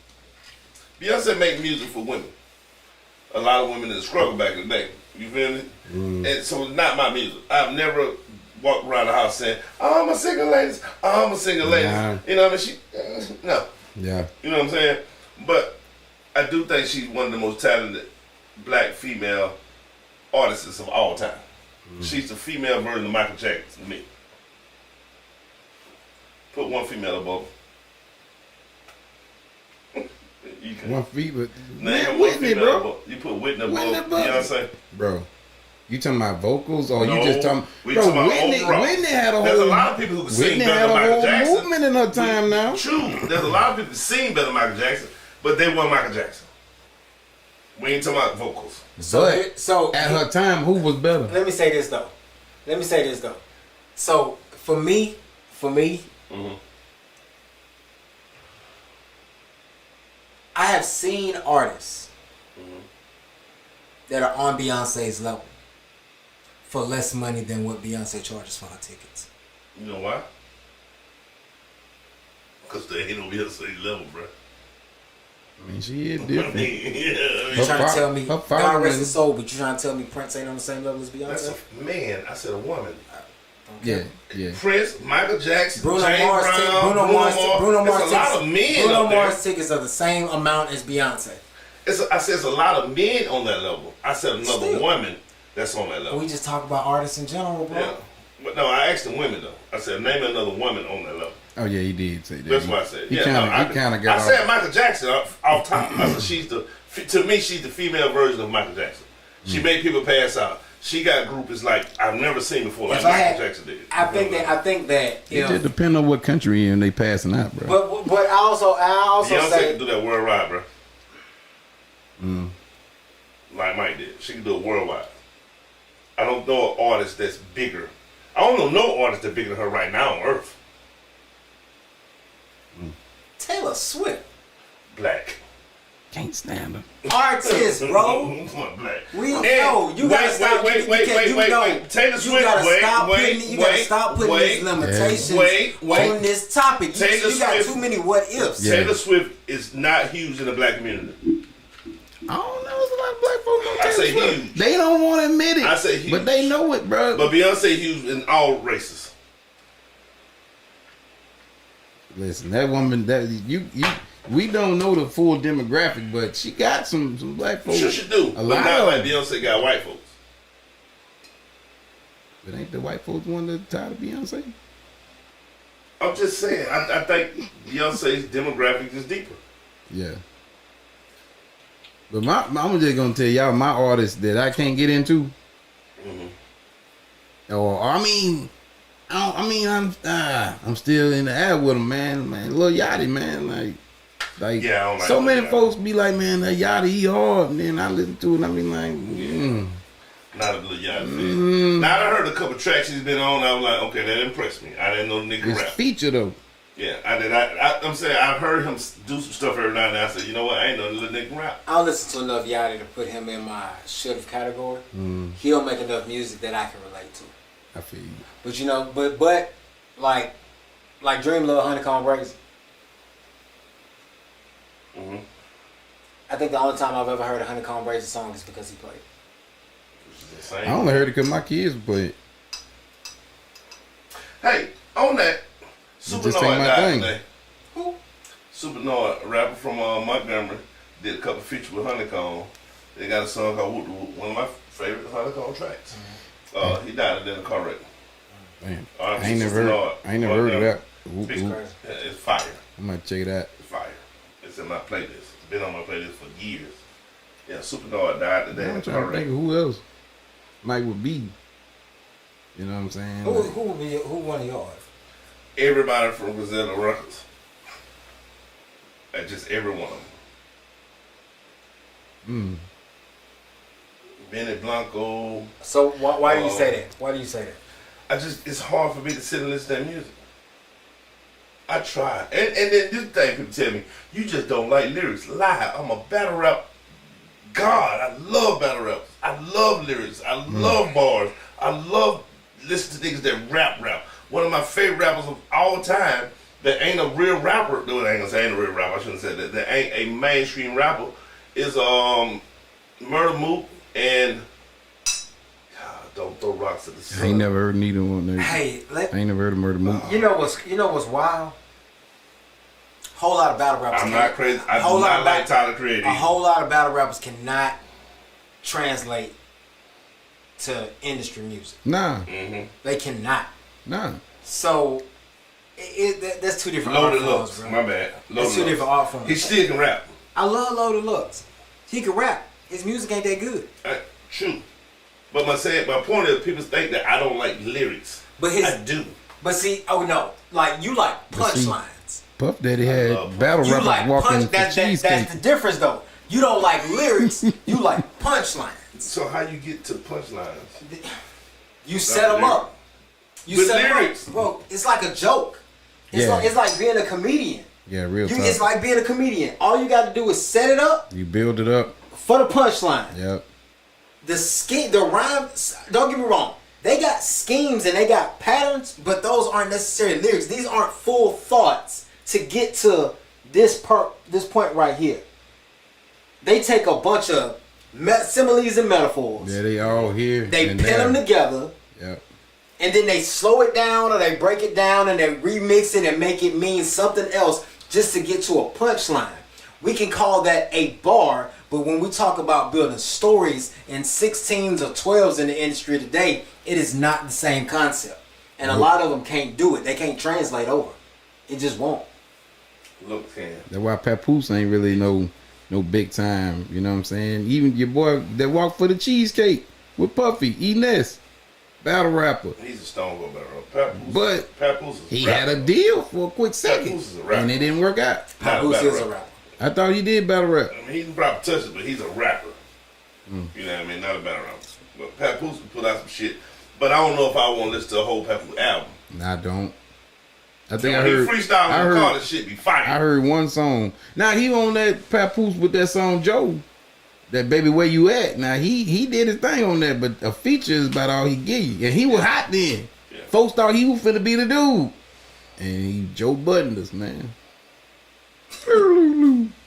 Beyonce make music for women. A lot of women in the struggle back in the day. You feel me? And so it's not my music. I've never walked around the house saying, "Oh, I'm a single ladies. Oh, I'm a single ladies." Nah. You know what I mean? No. Yeah. You know what I'm saying? But I do think she's one of the most talented black female artists of all time. She's the female version of Michael Jackson to me. Put one female above her. You can. One feet, but Name one Whitney, female bro. above. You put Whitney Whitney above above. Beyonce. Bro, you talking about vocals or No, you just talking? we Bro, talking about Whitney, overall. Whitney had a There's whole. a lot of people who can sing Whitney better had than a Michael whole Jackson. movement in her time now. True. There's a lot of people who sing better than Michael Jackson, but they weren't Michael Jackson. We ain't talking about vocals. But at her time, who was better? Let me say this though. So for me, Mm-hmm. I have seen artists that are on Beyonce's level for less money than what Beyonce charges for her tickets. You know why? Because they ain't on Beyonce's level, bro. I mean, she is I different. mean, yeah, I mean, You trying to tell me, her God following- rest his soul, but you trying to tell me Prince ain't on the same level as that's Beyonce? a man. I said a woman. Yeah. Prince, Michael Jackson, Bruno James Mars, Brown, Bruno Mars, Bruno Mars There's a lot of men Bruno up there. Mars tickets are the same amount as Beyonce. I said it's a lot of men on that level. I said another Still. woman that's on that level. We just talk about artists in general, bro. Yeah. But no, I asked the women though. I said name another woman on that level. Oh yeah, he did say that. That's what I said. He Yeah, kind of got I off. said Michael Jackson off top. I said to me she's the female version of Michael Jackson. She made people pass out. She got groupies like I've never seen before, like If I Michael had- Jackson did. I think that It if, just depends on what country and they passing out, bro. but I also Beyonce say can do that worldwide, bro. Like Mike did. She can do it worldwide. I don't know an artist that's bigger. I don't know no artist that's bigger than her right now on Earth. Taylor Swift, Black. Can't stand her. artist, bro. Come on, Black. We know you gotta stop. Wait. Taylor Swift, You gotta wait, stop wait, putting. You gotta wait, stop putting wait, these limitations wait. on this topic. Taylor You got Swift- too many what ifs. Yeah. Taylor Swift is not huge in the black community. I don't know. There's a lot of black folks know I Taylor say Swift. huge. They don't want to admit it. I say huge. But they know it, bro. But Beyonce huge in all races. Listen, that woman, we don't know the full demographic, but she got some black folks. Sure she do. A But lot not of like them. Beyonce got white folks. But ain't the white folks one that tired of Beyonce? I'm just saying. I think Beyonce's demographic is deeper. Yeah. But I'm just gonna tell y'all my artists that I can't get into. Or I'm still in the air with them, man. Lil Yachty, man, like Yeah, I don't like so Lil many Yachty. folks be like, man, that Yachty he hard, and then I listen to it and I be like, Not a little Yachty fan. Now I heard a couple tracks he's been on. I was like, okay, that impressed me. I didn't know the nigga It's rap. feature though. Yeah, I did. I'm saying I've heard him do some stuff every now and then. I said, you know what? I ain't know the little nigga rap. I'll listen to enough Yachty to put him in my should have category. He'll make enough music that I can relate to. I feel you. But you know, but like Dream Lil Honeycomb Brazy. I think the only time I've ever heard a Honeycomb Brazy song is because he played. Which is insane. I only heard it because my kids play it. Hey, on that, just ain't Supernova my died thing. today. Who? Supernova, a rapper from Montgomery, did a couple features with Honeycomb. They got a song called Whoop Whoop, one of my favorite Honeycomb tracks. He died in a car wreck. Man, R.I.P. I ain't never heard of that. Whoop, It's, whoop. it's fire. I might check it out. It's fire. It's in my playlist. It's been on my playlist for years. Yeah, Supernova died today in I'm a trying car to wreck. think of who else Mike would be. You know what I'm saying? Who one of yours? Everybody from Griselda Records. Just every one of them. Benny Blanco. So why do you say that? Why do you say that? It's hard for me to sit and listen to that music. I try. And then this thing people tell me, you just don't like lyrics. Lie. I'm a battle rap god. I love battle raps. I love lyrics. I love bars. I love listening to niggas that rap. one of my favorite rappers of all time that ain't a real rapper. No, I ain't gonna say ain't a real rapper. I shouldn't have said that. That ain't a mainstream rapper. Is Murder Mook and don't throw rocks at the sun. I ain't never heard neither one. There. Hey, I ain't never heard of Murder Mook. you know what's wild? Whole lot of battle rappers. I'm not crazy. I do not like Tyler Creator. A whole lot of battle rappers cannot translate to industry music. Nah. Mm-hmm. They cannot. Nah. So that's two different Loaded art Looks, forms, my bro. bad. That's Loaded two Looks. different art forms. He still can rap. I love Loaded Looks. He can rap. His music ain't that good. True. But my point is, people think that I don't like lyrics. But I do. But see, oh no, like you like punchlines. Puff Daddy had battle You rappers like walking for that's cheesecake. the difference though. You don't like lyrics. You like punchlines. So how you get to punchlines? You set them up. You With set 'em lyrics. up, bro. It's like a joke. Yeah. It's like being a comedian. Yeah, real You, talk. it's like being a comedian. All you got to do is set it up You build it up. for the punchline. Yep. The rhyme. Don't get me wrong. They got schemes and they got patterns, but those aren't necessarily lyrics. These aren't full thoughts to get to this point right here. They take a bunch of similes and metaphors. Yeah, they all here. They and pin there. them together. Yep. And then they slow it down or they break it down and they remix it and make it mean something else just to get to a punchline. We can call that a bar, but when we talk about building stories in 16s or 12s in the industry today, it is not the same concept. And a lot of them can't do it. They can't translate over. It just won't. Look, can. That's why Papoose ain't really no big time. You know what I'm saying? Even your boy that walked for the cheesecake with Puffy, Enes, battle rapper. He's a stone cold battle rapper. But Papoose is he a had rapper. a deal for a quick second, Papoose is a rapper. and it didn't work out. Papoose battle is a rapper. rapper. I thought he did battle rap. I mean, he can probably touch it, but he's a rapper. You know what I mean? Not a battle rapper. But Papoose can put out some shit. But I don't know if I want to listen to a whole Papoose album. Nah, I don't. I think When I heard. he freestyle I in the car, heard. this shit be fire. I heard one song. Now he on that Papoose with that song Joe. That baby where you at? Now he did his thing on that, but a feature is about all he give you. And he was hot then. Yeah. Folks thought he was finna be the dude. And he Joe Budden us, man.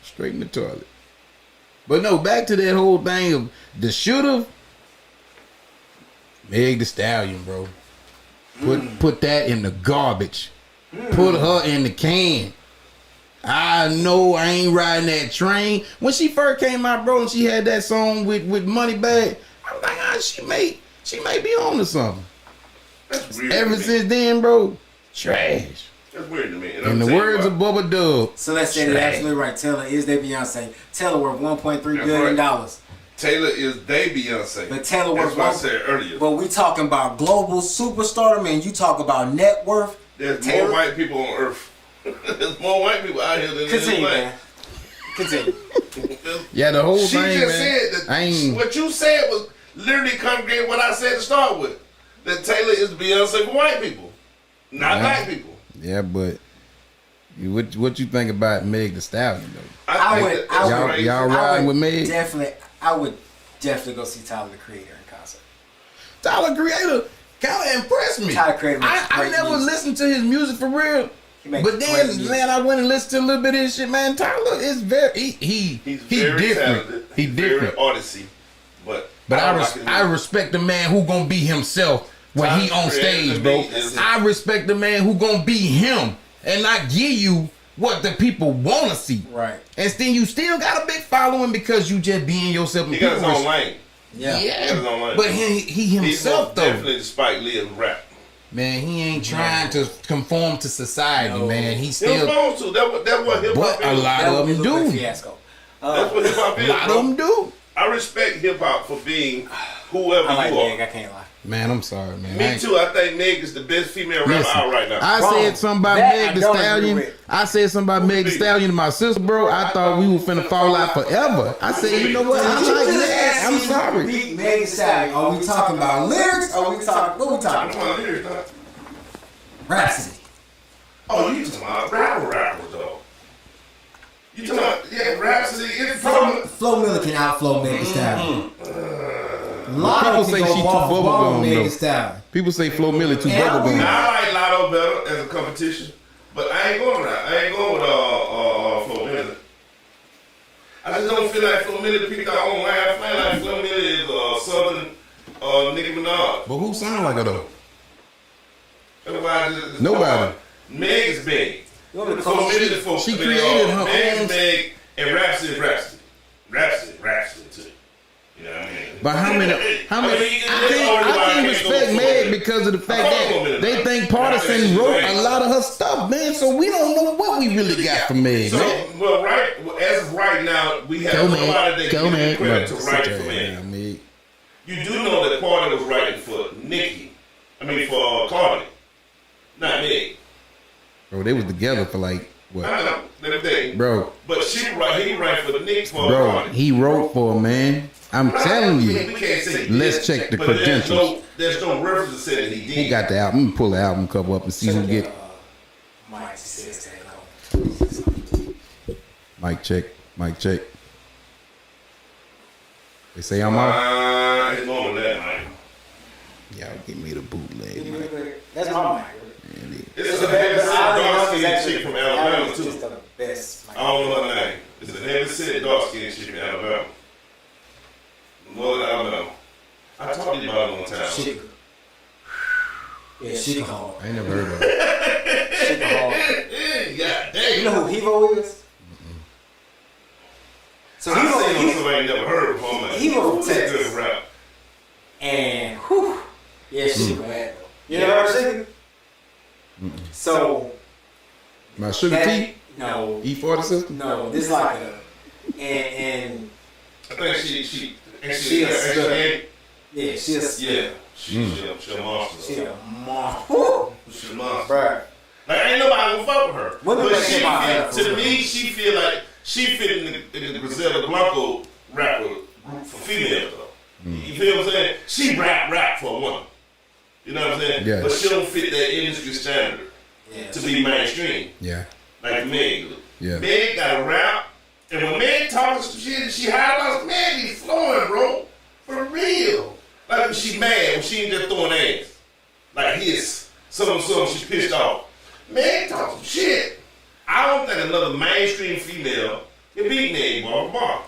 Straight in the toilet. But no, back to that whole thing of the should've. Meg the Stallion, bro. Put that in the garbage. Put her in the can. I know I ain't riding that train. When she first came out, bro, and she had that song with Moneybagg, I'm like, she may be on to something. That's weird. Ever to me. since then, bro, trash. That's weird to me. And In I'm the telling you words why. of Bubba Dub, So let's say that absolutely right. Taylor is their Beyonce. Taylor worth $1.3 billion. right. Taylor is they Beyonce. But Taylor That's worth what I one- said earlier. But we talking about global superstardom and you talk about net worth. There's Taylor- more white people on Earth. There's more white people out here than Continue, black. man. Continue. yeah, the whole She thing, just man. said I that ain't. what you said was literally congregate what I said to start with. That Taylor is Beyonce for white people, not Yeah. black people. Yeah, but what you think about Meg the Stallion though? I would- that- I that's would- crazy. y'all riding with Meg? I would definitely go see Tyler the Creator in concert. Tyler Creator kind of impressed me. Tyler Creator makes I great never music. listened to his music for real. He makes But great then, music. man, I went and listened to a little bit of his shit, man. Tyler is very He's he very different. talented. He He's different. Very artsy, but But don't like his I music. respect the man who gonna be himself when he Tyler on Creator stage, to bro. me is- I respect the man who gonna be him and not give you what the people wanna see. Right. And then you still got a big following because you just being yourself. And He got his people own lane. Yeah. He got his own lane. But he He's himself most though. definitely the Spike Lee of rap. Man, he ain't trying to conform to society, No. man. He He still, supposed to. That's what hip hop but a is. lot That would of be a them little bit do. fiasco. That's what hip hop A is. lot of bro. them do. I respect hip hop for being whoever I like you are. Meg, I can't lie. Man, I'm sorry, man. I Me ain't- too. I think Meg is the best female rapper Listen, out right now. I Wrong. said something about That Meg I the don't agree Stallion. with. I said something about Meg the me? Stallion to my sister, bro. I thought we were finna fall out forever. I said, you know what? I like Meg. I'm sorry. Meg Thee Stallion. Are we talking about lyrics? Or what we talking Come on, about? here, dog. Rhapsody. Oh, you talking about rapper, though. You talking about, yeah, Rhapsody. It's from... Flo Miller can outflow Meg Thee Stallion. Lotto People say can go she too ball for ball bubblegum, with Megan though. Stallion. People say Flo Milli too Yeah, bubblegum. Now I like Lotto better as a competition, but I ain't going with that. I ain't going with Flo Milli. I just don't feel like Flo Milli picked our own line. I feel like Flo Milli is Southern Nicki Minaj. But who sound like her though? That's why I just Nobody. Meg is big. You want me to Flo call Milli you? is for She created her Meg own- is big and Rhapsody is Rhapsody. Rhapsody too. You know what I mean? But how many? I can respect Meg because of the fact that they think Partisan wrote a lot of her stuff, man. So we don't know what we really got from Meg, So, man. well, as of right now, we have nobody that can give credit to writing for Meg. You do know that Cardi was writing for Nicki. I mean, for Cardi, not Meg. Bro, they was together for like what? I know, everything. Bro, But he write for Nicki for bro, Cardi. he wrote for her, man. I'm telling We you. can't say Let's check the credentials. There's no reference to say that he did. He got the album. Let me pull the album cover up and see who get. Mike says that. Mic check. Mic check. They say I'm out. It's more than that, man. Y'all give me the bootleg, man. That's my mic. It's a heavy set dark skinned chick from Alabama It's just too. the best. I don't know her name. It's a heavy set dark skinned chick from Alabama. More than Alabama. I talked to you about it one time. Chick. Yeah, Chick hard. I ain't never heard of it. Chick hard. Yeah, dang. You know who Hevo is? So I seen Hevo, somebody I ain't never heard before. Man. He from That's Texas. good rap. and whew, yeah, she bad. You never heard of Chick? So My Sugar that, T, no, E40 system. no, this is like a and I think she She is yeah, she's yeah, she a monster. she a mom. She a monster. Bruh. Like ain't nobody gonna fuck with her. Women But like she hip-hop feel, rappers. to me, she feel like she fit in the Griselda Blanco rapper group for females though. You feel what I'm saying? She rap for a woman. You know what I'm saying? Yeah. But she don't fit that industry standard Yeah. to be mainstream Yeah, like Meg. yeah. Meg got a rap, and when Meg talks some shit, she highlights Meg be flowing, bro, for real. Like when she mad, when she ain't just throwing ass, like his, something she pissed off. Meg talks some shit. I don't think another mainstream female can beat Meg bar for bar.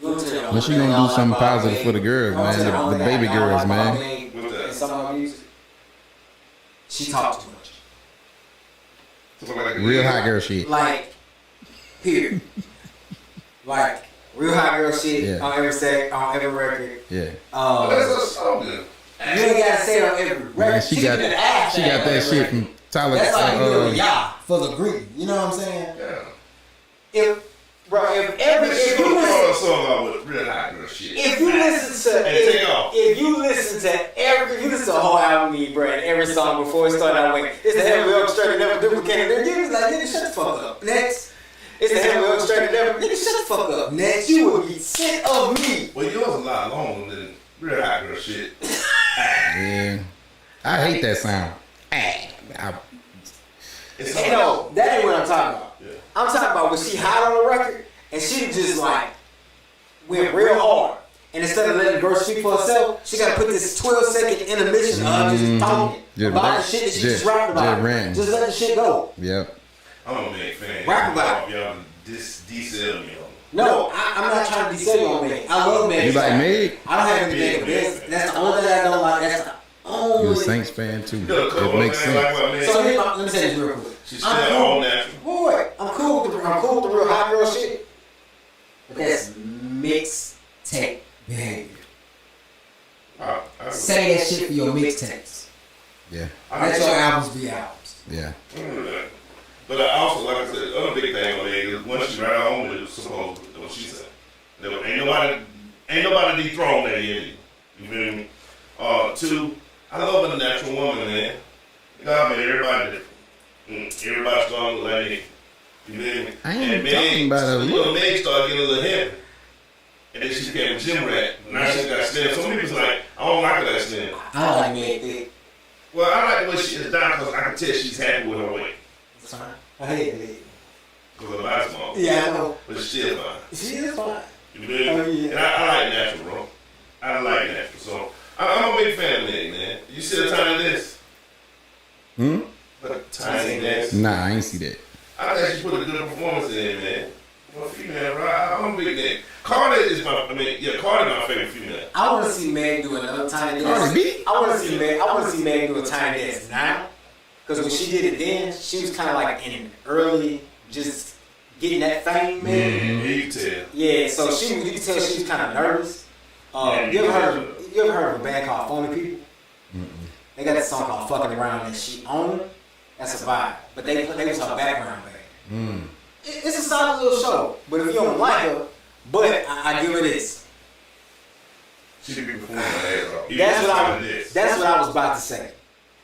But she gonna do something positive for the girls, man. The baby girls, man. What's that? Some of her music. She talks too much. Something like Real hot girl shit. Like, here. Like, real hot girl shit Yeah. on every set, on every record. Yeah. That's a song good. You ain't gotta say it on every record. Man, she got that shit from Tyler. That's like you know, yeah, for the group. You know what I'm saying? Yeah. If She you gonna listen, throw a song out with real hot girl shit. if you listen to And take off. if you listen to a whole album, me, bro, and every song before it started out with it's the heavily orchestrated, never duplicated. You was like, nigga, shut the fuck up. Next, it's the heavily orchestrated, never. Nigga, shut the fuck up. Next, you will be sick of me. Well, yours a lot longer than real hot girl shit. Yeah. I hate that sound. It's Hey, no, that ain't what I'm talking about. Yeah. I'm talking about when she hot on the record and she just like went real hard. And instead of letting the girl speak for herself, she gotta put this 12-second intermission of just talking Just about rap- the shit that she just- just rapped about. just ranting. Just let the shit go. Yep. I'm a Meg fan. Rap about Y'all decel me on. No, I'm not trying to be silly on Meg. I love Meg. You like Meg? I don't have anything against it. That's the only thing I don't like. That's the You only a Saints fan too. You know, It makes like sense. what Meg So said. let me say this real quick. She's still all natural. Boy, I'm cool with the real hot girl shit. But that's mixtape behavior. I Say that shit for your mixtapes. Yeah. Let your albums be albums. Yeah. But I also, like I said, the other big thing on Meg is once she ride home with it, supposed to what she said. Ain't nobody dethroned that yet. You feel me? Two, I love a natural woman, man. God made everybody different. Everybody started like Nick. You feel me? I ain't And talking about her you know, look. Meg started getting a little heavy. And then she became a gym rat. Now she got slim. Some people's like, I don't like her that slim. I don't like Meg thick. Well, I like the way she is down because I can tell she's happy with her weight. It's fine. I hate it. Because her body's small. Yeah, I know. But she's still fine. She is fine. You feel me? Oh, yeah. And I like natural, bro. I Nah, I ain't see that. I think she put a good performance in, man. For a female, right? I'm a big nigga. Cardi is my favorite female. I want to see Meg do another tiny dance. Cardi B? I want to see Meg do a tiny dance now. Because when she did it then, she was kind of like in early, just getting that fame, man. Yeah, you can tell. Yeah, so you can tell she was kind of nervous. You ever heard of a band called Phony People? They got that song called Fucking Around and She Owned It. That's a vibe. But they was her background band. It's a solid little show. But if you don't like her, but I give her this. She be performing her ass off. That's what I was about to say.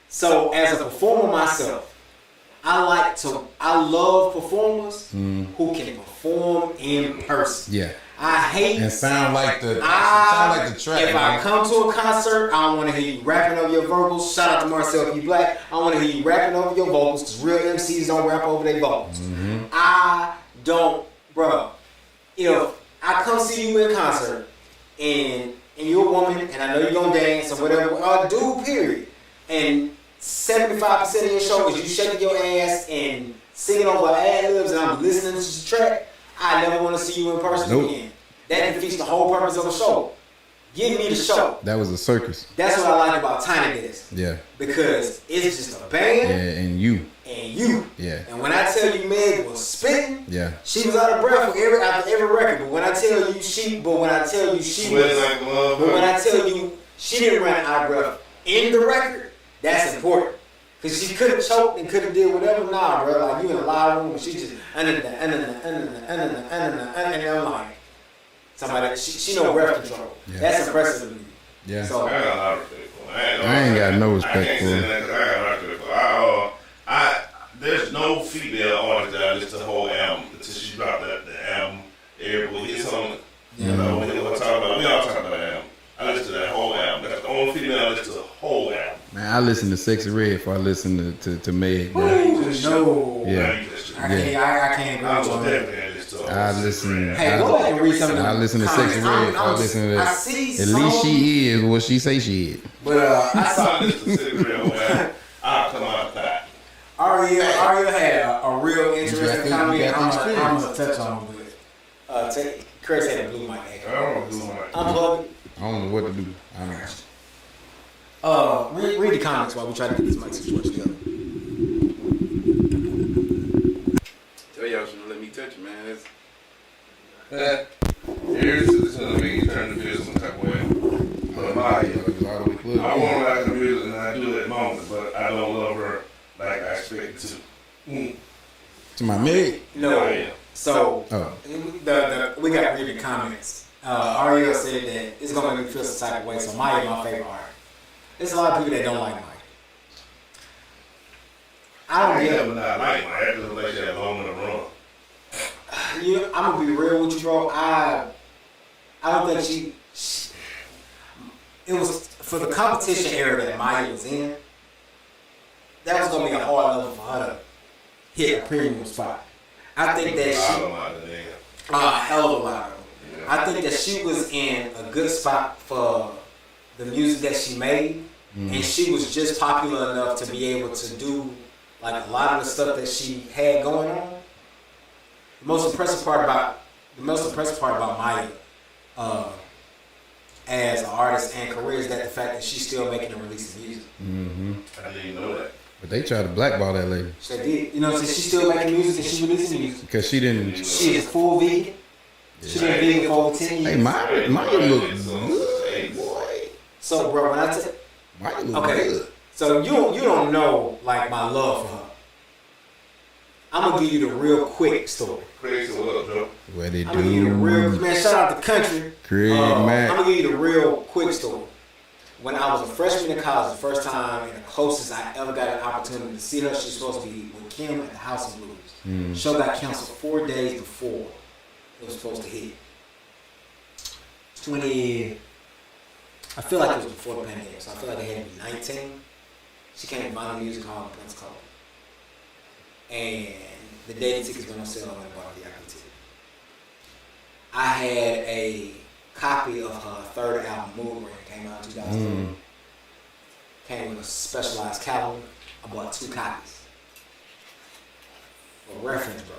So as a performer myself, I love performers who can perform in person. Yeah. I hate and sound like the track. If I come to a concert, I want to hear you rapping over your vocals. Shout out to Marcel P. Black. I want to hear you rapping over your vocals because real MCs don't rap over their vocals. I don't, bro. If I come see you in concert and you're a woman and I know you're gonna dance or whatever, or dude, period, and 75% of your show is you shaking your ass and singing over ad-libs and I'm listening to the track, I never want to see you in person again. That defeats the whole purpose of a show. Give me the show. That was a circus. That's what I like about Tiny Desk. Yeah. Because it's just a band. Yeah, and you. Yeah. And when I tell you Meg was spitting, she was out of breath after every record. But when I tell you she didn't run out of breath in the record, that's important. Because she could have choked and could have did whatever. Nah, bro. Like, you in a live room and she just, and I'm like, somebody, she know breath control. Yeah. That's impressive to me. Yeah. So, I got a lot of respect for her. I ain't got no respect for her. I got a lot of respect for her. There's no female artist that I listen to the whole album until she dropped the album. Everybody hits on it. You know, we all talk about the album. I listen to that whole album. That's the only female I listen to the whole album. Man, I listen to Sexy Red before I listen to Meg. No. Yeah. I can't agree with you. I listen. Hey, go back and read some of the I listen to Sexy Red before I listen to that. At least she is what she say she is. But I saw this to Sexy Red. I'll come out of that. Aria had a real interesting comment. I'm going to touch on it. Chris had a blue mic. I don't know blue mic. Unplug it. I don't know what to do. I don't know. Read the comments while we try to get this mic situation together. Tell y'all shouldn't let me touch it, man. Here's this gonna make you turn the feel some type of way. But I want to like the music and I do it at the moment, but I don't love her like I expected to. To my Meg? No. So we got to read the comments. Ariel said that it's gonna make me feel some type of way. So Maya, my favorite artist. There's a lot of people that don't like Maya. I don't like Maya. I just like that long in the run. I'm gonna be real with you, bro. I don't think she. It was for the competition era that Maya was in. That was gonna be a hard level for her to hit a premium spot. I think that she a hell of a lot. I think that she was in a good spot for the music that she made, and she was just popular enough to be able to do like a lot of the stuff that she had going on. The most impressive part about Maya as an artist and career is that the fact that she's still making and releasing music. I didn't even know that. But they tried to blackball that lady. She did. You know, she's still making music and she's releasing music. Because she didn't. She is full vegan. She's been vegan for over 10 years. Hey, Maya look good, boy. So, bro, when I tell Maya look good. So you don't know like my love for her. I'm gonna give you the real quick story. Craig, what up, Joe? What they do? I'm gonna give you the real man. Shout out to Country. Craig Mack. I'm gonna give you the real quick story. When I was a freshman in college, the first time and the closest I ever got an opportunity to see her, she was supposed to be with Kim at the House of Blues. Show got canceled 4 days before it was supposed to hit. I feel like it was before the pandemic, so I feel like it had to be 19. She came to Vinyl Music Hall in Pensacola. And the day the tickets went on sale, I went and bought a VIP ticket. I had a copy of her third album, Moon Ring, came out in 2003. Came with a specialized calendar. I bought 2 copies. for reference, bro,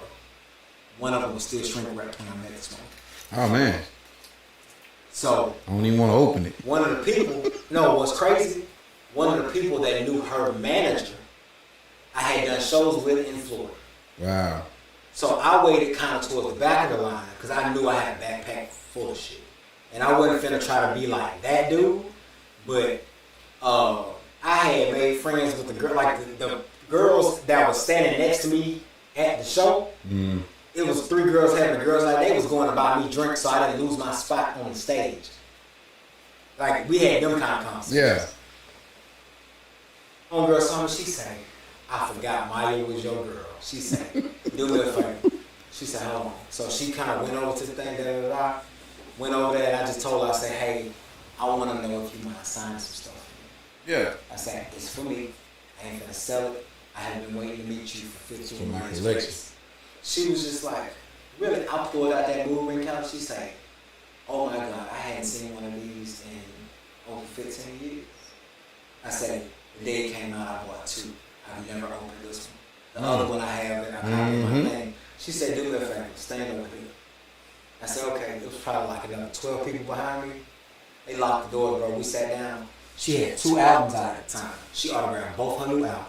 one of them was still shrink wrapped when I met this one. Oh man, So I don't even want to open it. one of the people, no, what's crazy? One of the people that knew her manager, I had done shows with in Florida. Wow. So I waited kind of towards the back of the line because I knew I had a backpack full of shit. And I wasn't finna try to be like that dude, but I had made friends with the girl, like the girls that was standing next to me at the show. Mm. It was 3 girls having a girls' night. They was going to buy me drinks so I didn't lose my spot on the stage. Like, we had them kind of conversations. Yeah. Homegirl saw me, she said, I forgot Maya was your girl. She said, do me a favor. She said, hold on. So she kind of went over to the thing, da-da-da-da. Went over there and I just told her, I said, hey, I want to know if you mind signing some stuff for me. Yeah. I said, it's for me. I ain't gonna sell it. I have been waiting to meet you for 15 For my years. collection. She was just like, really? I pulled out that moving couch. She said, oh my God, I hadn't seen one of these in over 15 years. I said, the day it came out, I bought 2. I've never opened this one. The other one I have, and I copied my name. She said, do me a favor, stand over here. I said, okay. It was probably like another 12 people behind me. They locked the door, bro. We sat down. She had 2 albums out at the time. She autographed both her new albums.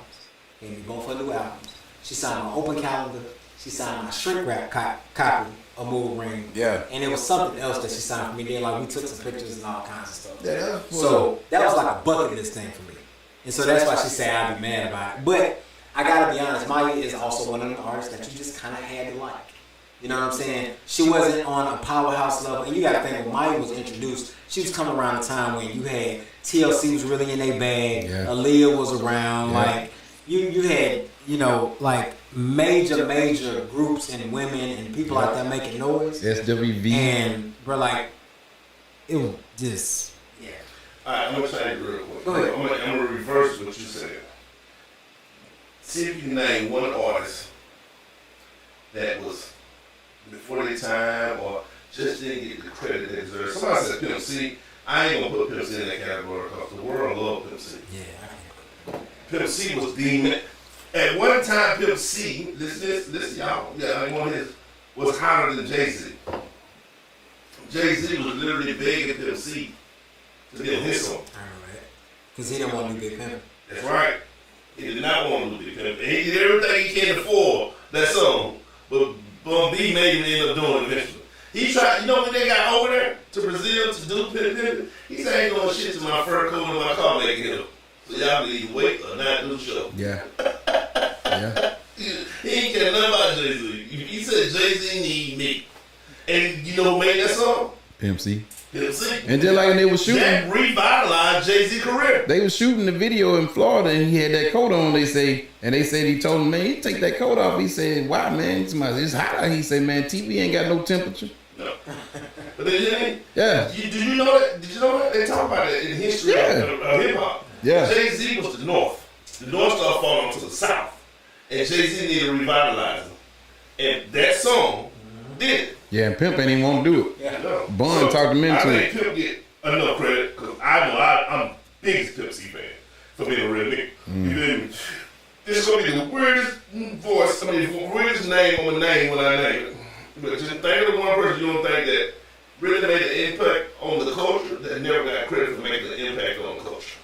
Gave me both her new albums. She signed my open calendar. She signed my shrink wrap copy of Move Ring. Yeah. And it was something else that she signed for me. Then like we took some pictures and all kinds of stuff. Yeah. So that was like a bucket list thing for me. And so that's why she said I'd be mad about it. But I gotta be honest, Maya is also one of them artists that you just kind of had to like. You know what I'm saying? She wasn't on a powerhouse level. And you gotta think when Maya was introduced, she was coming around the time when you had TLC was really in their bag, Yeah. Aaliyah was around, Yeah. like you had, you know, like major groups and women and people out there making noise. SWV. And bro, like it was just Alright, I'm gonna tell you real quick. Go ahead. I'm gonna reverse what you said. See if you can name one artist that was before their time or just didn't get the credit they deserve. Somebody said Pimp C. I ain't gonna put Pimp C in that category because the world loves Pimp C. yeah. Pimp C was deemed at one time. Pimp C, this y'all, yeah, I ain't one of his, was hotter than Jay-Z. Jay-Z was literally begging Pimp C to be on his song. I remember that. Because he didn't want to do Big Pimp. That's right. He did not want to do Big Pimp. He did everything he can afford that song, but Bum B made him end up doing it eventually. He tried, you know when they got over there to Brazil to do Pimp Pimp? He said, I ain't doing shit to my fur coat and my car making it up. So y'all can either wait or not do the show. Yeah. Yeah. He ain't care nothing about Jay-Z. He said Jay-Z need me. And you know who made that song? Pimp C. Pimp C. And just like when they was shooting, That revitalized Jay-Z's career. they was shooting the video in Florida, and he had that coat on. They said he told him, man, he take that coat off. He said, why, man? It's hot out. He said, man, TV ain't got no temperature. No. But then, Yeah. did you know that? Did you know that? They talk about it in history of hip hop. Yeah. Jay-Z was the North. The North started falling to the South. And Jay-Z needed to revitalize them. And that song did it. Yeah, and Pimp ain't even want to do it. Yeah. No. Bun talked him into I it. think Pimp get enough credit because I know I'm biggest Pimp C fan for being a real nigga. You feel me? This is gonna be the weirdest voice, the weirdest name on the name when I name it. But just think of the one person you don't think that really made an impact on the culture that never got credit for making an impact on the culture.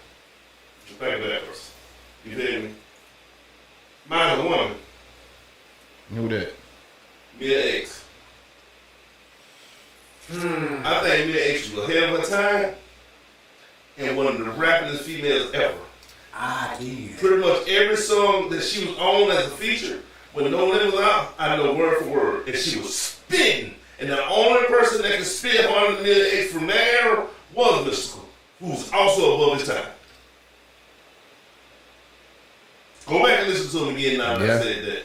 Just think of that person. You feel me? Mine's a woman, Who that? Mia X. I think Mia X was ahead of her time and one of the rappingest females ever. I do you. Pretty much every song that she was on as a feature, when No Limit was out, I know word for word. And she was spitting. And the only person that could spit harder than Mia X from that era was Mystical, who was also above his time. Go back and listen to him again now that I said that.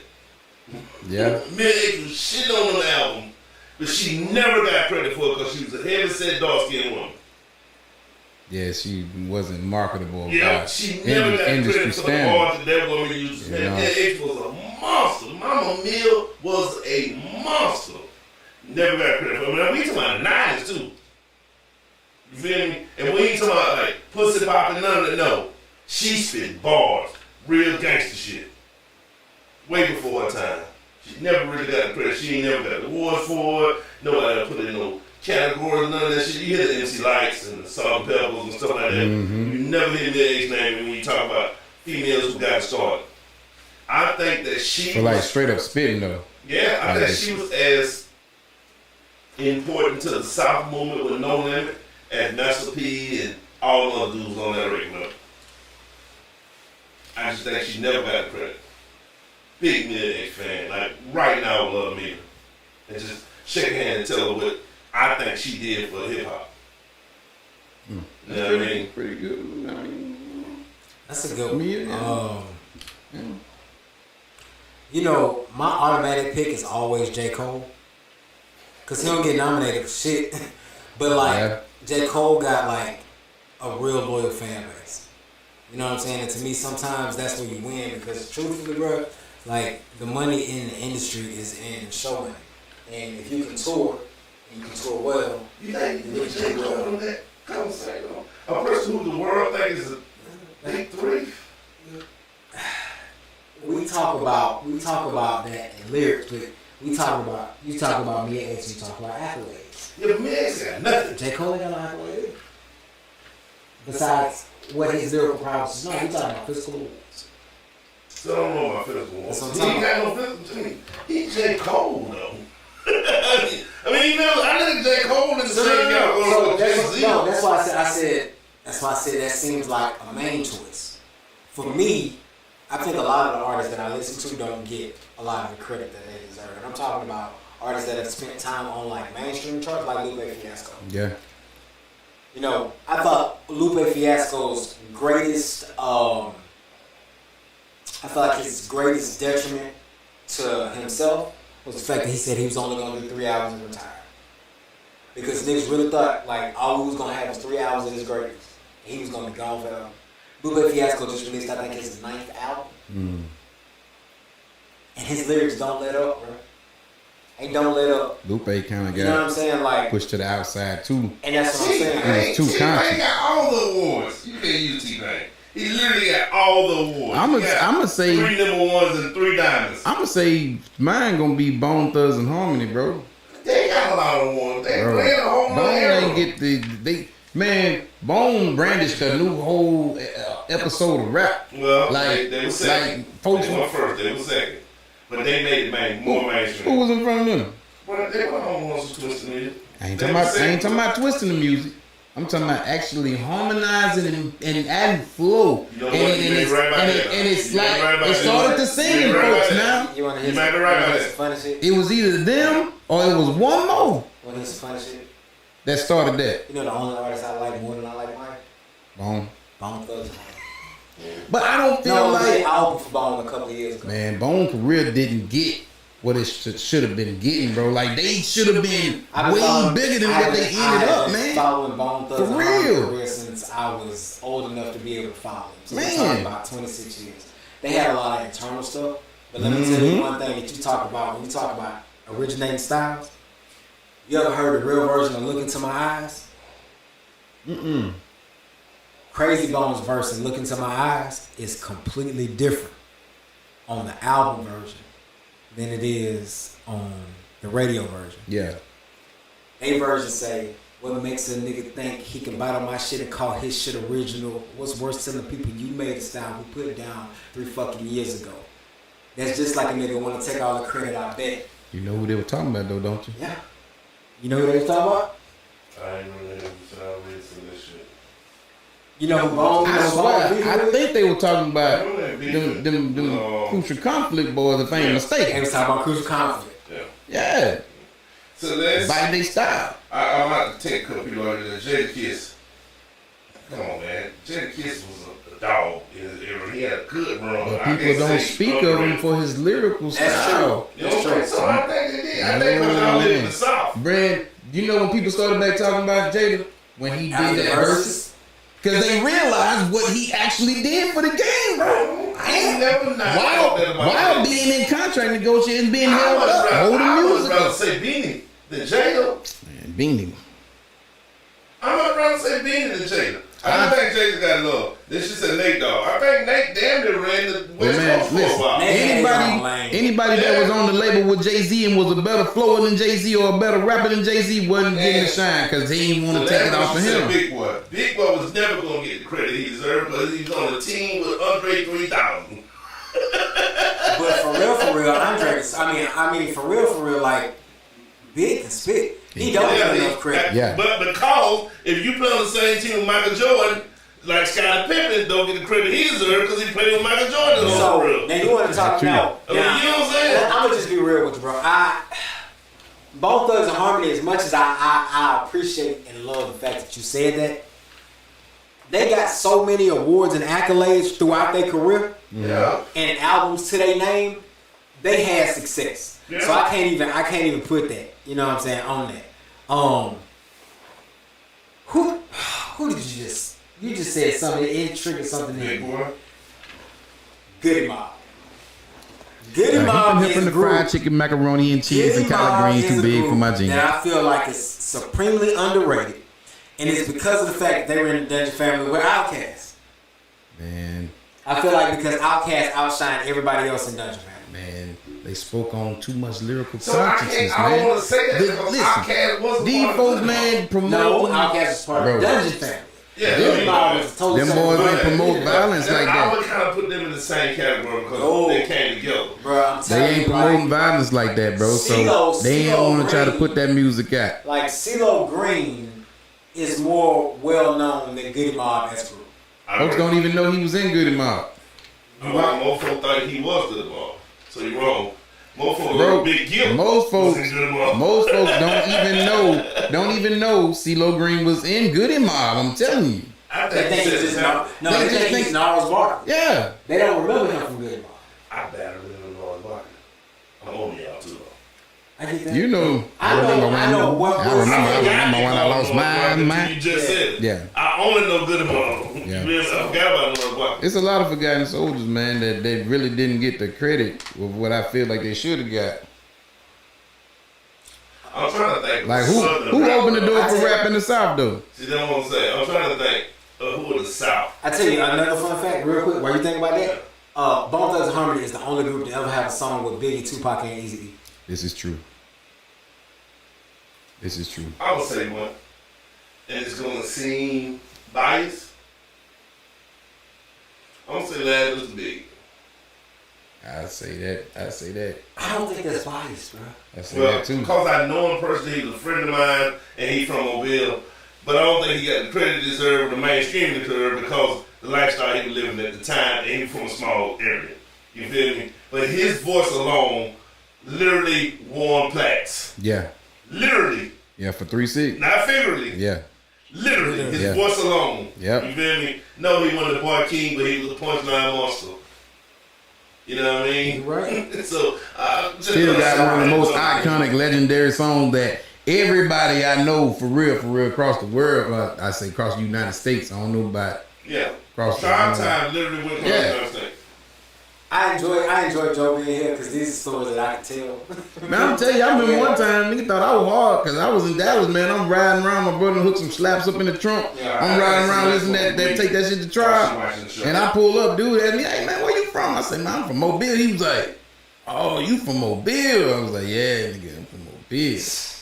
Yeah. Mia X was shitting on the album, but she never got credit for it because she was a heavy-set, dark-skinned woman. Yeah, she wasn't marketable. Yeah, by she never got industry credit for the standard. parts that they were going to use. You Man, know. Mia X was a monster. Mama Mill was a monster. Never got credit for it. I mean, we talking about the 90s, too. You feel me? And we ain't talking about, like, pussy popping, none of that. No. She spit bars. Real gangster shit. Way before her time. She never really got the credit. She ain't never got the awards for it. Nobody put it in no categories, none of that shit. You hear the MC Lights and the Salt and Pebbles and stuff like that. You never hear Meg's name when you talk about females who got started. I think that she So like straight up spitting though. Yeah, I think she was as important to the South movement with No Limit as Master P and all the other dudes on that record. I just think she never got the credit. Big Mid-X fan. Like, right now I love me. And just shake her hand and tell her what I think she did for hip-hop. You know what I mean? Pretty good. I mean, That's a good one. Yeah. You know, my automatic pick is always J. Cole. Because he don't get nominated for shit. But, like, J. Cole got, like, a real loyal fan base. You know what I'm saying? And to me, sometimes that's where you win. Because, truthfully, bro, like, the money in the industry is in showing. And if you can tour, and you can tour well, You think you put J. Cole on that conversation? A person who the world thinks is a big three? we talk about that in lyrics, but you talk about me and you talk about accolades. Yeah, but Meg's got nothing. J. Cole ain't got no accolades. Besides what his lyrical prowess is. No, we talking about physical awards. So I don't know about physical awards. That's what He I'm ain't got no physical to me. He's J. Cole though. I mean, you know, I think J. Cole in the same So Jay-Z. that's why I said that seems like a main choice. For me, I think a lot of the artists that I listen to don't get a lot of the credit that they deserve. And I'm talking about artists that have spent time on like mainstream charts, like Lupe Fiasco. Yeah. You know, I thought Lupe Fiasco's greatest, I felt like his greatest detriment to himself was the fact that he said he was only going to do 3 hours and retire. Because niggas really thought like all we was going to have was 3 hours of his greatest. And he was going to be gone forever. Lupe Fiasco just released, I think, his 9th album. And his lyrics don't let up, bro. They don't let up. Lupe kind of You know what I'm saying? Like, pushed to the outside too. and that's what I'm saying. He was too T-Pain conscious. got all the awards. You can't use T-Pain. He literally got all the awards. I'ma say 3 number ones and 3 diamonds. I'ma say mine gonna be Bone Thugs and Harmony, bro. They got a lot of awards. They Bro. playing a whole Bone nother era. ain't get Bone brandished a new whole episode of rap. Well, Like- they were second. like, folks- They were first. They were second. But they made it more Who mainstream. was in front of them? But they were the ones who twisted music. I ain't talking about twisting the music. I'm talking about actually harmonizing and adding flow. You know and, what? and, You it's, ain't right about and, that. it, and it's You ain't like right about it that. started to You singing ain't right about folks that. now. You want to hear You might be right about some that. funny shit? It was either them or it was one more Want to hear some funny shit? that started that. You know the only artist I like more than I like Mike? Bone. Bone Thugs. But I don't feel No, like they album for Bone a couple of years ago. man, Bone career didn't get what it should have been getting, bro. Like they should have been way bigger than what they ended up, man. Following Bone Thugs For and Harmony real. career since I was old enough to be able to follow them. So we're Man. talking about 26 years. They had a lot of internal stuff, but let me tell you one thing that you talk about when you talk about originating styles. You ever heard the real version of "Look Into My Eyes"? Crazy Bones verse in "Look Into My Eyes" is completely different on the album version than it is on the radio version. Yeah. They version say, what makes a nigga think he can bite on my shit and call his shit original? What's worse telling people you made a style we put it down 3 fucking years ago? That's just like a nigga want to take all the credit, I bet. You know who they were talking about though, don't you? Yeah. You know who they was talking about? I ain't really heard this shit. You know who Bone? I swear, I think they were talking about Them- them Crucial Conflict boys, if I ain't They mistaken. was talking about Crucial Conflict. Yeah. Yeah. So let's. By their style. I'm about to take a couple people out of there. Jada Kiss. Come on, man. Jada Kiss was a dog. He had a good run. But I people can't don't say speak of upgrade. him for his lyrical That's style. You know what I'm saying? So I think they did. I think No, because I live in man. the South. Brad, you know when people started back talking about Jada? When he After did the that verses? Because they realized what he actually did for the game, bro. I ain't never not thought that about While that. being in contract negotiations, being I held would up, holding rather music rather up. say Beanie than Jada. Man, Beanie. I'm not around to say Beanie and Jada. I don't think Jada got love. Then she said Nate Dogg. I think Nate damn near ran the West Coast for a while. Anybody that was on the label with Jay-Z and was a better flower than Jay-Z or a better rapper than Jay-Z wasn't getting the shine because he didn't want to take it off of him. Big Boy was never going to get the credit he deserved because he was on a team with Andre 3000. But for real, Andre, I mean, for real, like, Big can spit. He don't get enough credit. Yeah. But because if you play on the same team with Michael Jordan, like Scottie Pippen don't get the credit he deserves because he played with Michael Jordan. So, now you want to talk now. You know what I'm saying? I'm going to just be real with you, bro. Both Thugs and Harmony, as much as I appreciate and love the fact that you said that, they got so many awards and accolades throughout their career and albums to their name. They had success, so I can't even put that. You know what I'm saying on that. Who did you just? You just said something. It triggered something in me. Goody Mob. Goody Mob is the fried chicken, macaroni and cheese, and collard greens too big for my jeans. And I feel like it's supremely underrated. And it's because of the fact that they were in the Dungeon family with Outkast. Man. I feel like because Outkast outshined everybody else in Dungeon family. Man, they spoke on too much lyrical So consciousness, I man. don't want to say that because Listen, Outkast wasn't these part of folks, the man, promote. No, Outkast was part of the Dungeon family. Yeah, them boys don't promote violence like that. I would kind of put them in the same category because they came together. Bro, they ain't promoting violence like that, bro. So they ain't want to try to put that music out. Like CeeLo Green is more well known than Goody Mob as a group. Folks don't even know he was in Goody Mob. Most folks thought he was Goody Mob, so you're wrong. Most folks, bro, Big Gil most folks don't even know CeeLo Green was in Goody Mob. I'm telling you. I They think he's just he's Gnarls Barkley. Yeah. They don't remember him from Goody Mob. I better remember Gnarls Barkley. I'm on y'all too. I get that. You know, I remember when I lost my. You just said it. Yeah. I only know Goody Mob. Yeah. I forgot about Gnarls Barkley. It's a lot of forgotten soldiers, man, that they really didn't get the credit with what I feel like they should have got. I'm trying to think. Like who opened the door for rap in the South though? See, that's what I'm saying. I'm trying to think who in the South. I tell you another fun fact, real quick. While you think about that, Bone Thugs and Harmony is the only group to ever have a song with Biggie, Tupac, and Eazy-E. This is true. I would say one, and it's gonna seem biased. I'm gonna say Lad was big. I say that. I don't think that's biased, bro. I say that too. Because I know him personally, he's a friend of mine, and he's from Mobile. But I don't think he got the credit he deserved, the mainstream deserved, because the lifestyle he was living at the time, and he from a small area. You feel me? But his voice alone literally won plaques. Yeah. Literally. Yeah, for 3-6. Not figuratively. Yeah. Literally. His voice alone. Yep. You feel me? No, he wasn't the Boy King, but he was a punchline monster. You know what I mean? Right. So, still got one of the most iconic, legendary songs that everybody I know, for real, across the world, I say across the United States, I don't know about. Yeah. Across Time literally went across the United States. I enjoy Joe being here because these are stories that I can tell. Man, I'm telling you, I remember one time nigga thought I was hard because I was in Dallas, man. I'm riding around, my brother hooked some slaps up in the trunk. Yeah, I'm riding around listening that take that shit to trial. And I pull up, dude, asked me, hey man, where you from? I said, man, I'm from Mobile. He was like, oh, you from Mobile? I was like, yeah, nigga, I'm from Mobile.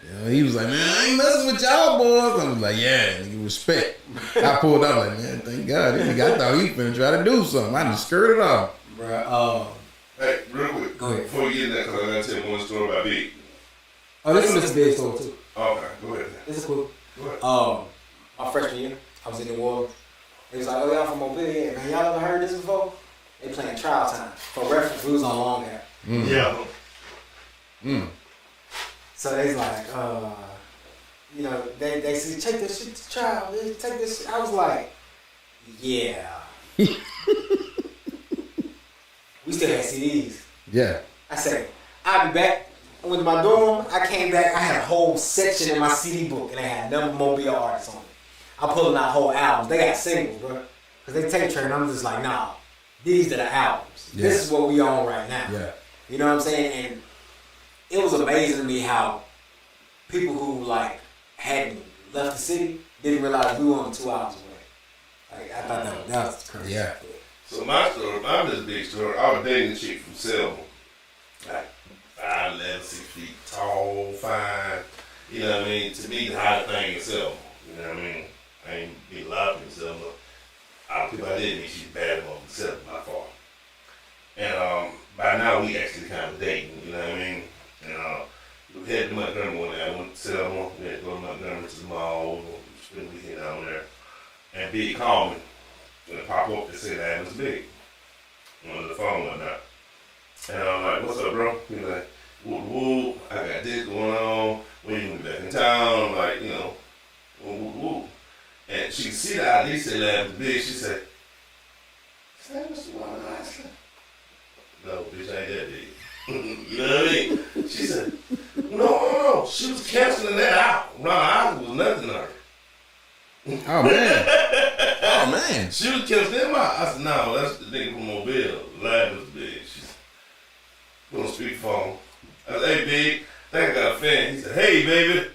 You know, he was like, man, I ain't messing with y'all boys. I was like, yeah, nigga, respect. I pulled up like, man, thank God. This nigga, I thought he was finna try to do something. I just skirted off. Bruh, hey, real quick, go ahead. Before you get in that, because I gotta tell you one story about Big. Oh, this is a big story too. Okay, go ahead. This is cool. Go ahead. My freshman year, I was in New Orleans. It was like, oh, y'all from Mobile? Yeah, man, y'all ever heard this before? They playing Trial Time. For reference, we was on Long Hair. Yeah. So they's like, you know, they said, take this shit to trial. Take this shit. I was like, yeah. We still had CDs. Yeah. I said, I'll be back. I went to my dorm. I came back. I had a whole section in my CD book, and they had number Mobile artists on it. I pulled out whole albums. They got singles, bro. Because they tape train. I'm just like, nah, these are the albums. Yeah. This is what we on right now. Yeah. You know what I'm saying? And it was amazing to me how people who like hadn't left the city, didn't realize we were only 2 hours away. Like I thought that was crazy. Yeah. So my story, my this big story, I was dating a chick from Selma. Like 5'11", 6 feet tall, fine. You know what I mean? To me, the hottest thing in Selma. You know what I mean? I ain't meet a lot of people in Selma. All the people I did meet, she's bad enough in Selma by far. And by now we actually kind of dating, you know what I mean? And we headed to Montgomery one day. I went to Selma, we had to go to Montgomery to the mall, spend the weekend down there. And Big called me. And it popped up and said that was Big. On the phone one night. And I'm like, what's up, bro? He's like, woo woo, I got this going on. When you gonna be back in town? I'm like, you know, woo woo woo. And she see the ID say that was Big. She said, is that Mr. Warren Isley? No, bitch, I ain't that big. You know what I mean? She said, no. She was canceling that out. Ron Isley was nothing to her. Oh man. Oh man. She was canceling him out. I said, no, that's the nigga from Mobile. Live was Big. She's on speakerphone. I said, hey, Big, I think I got a fan. He said, hey, baby.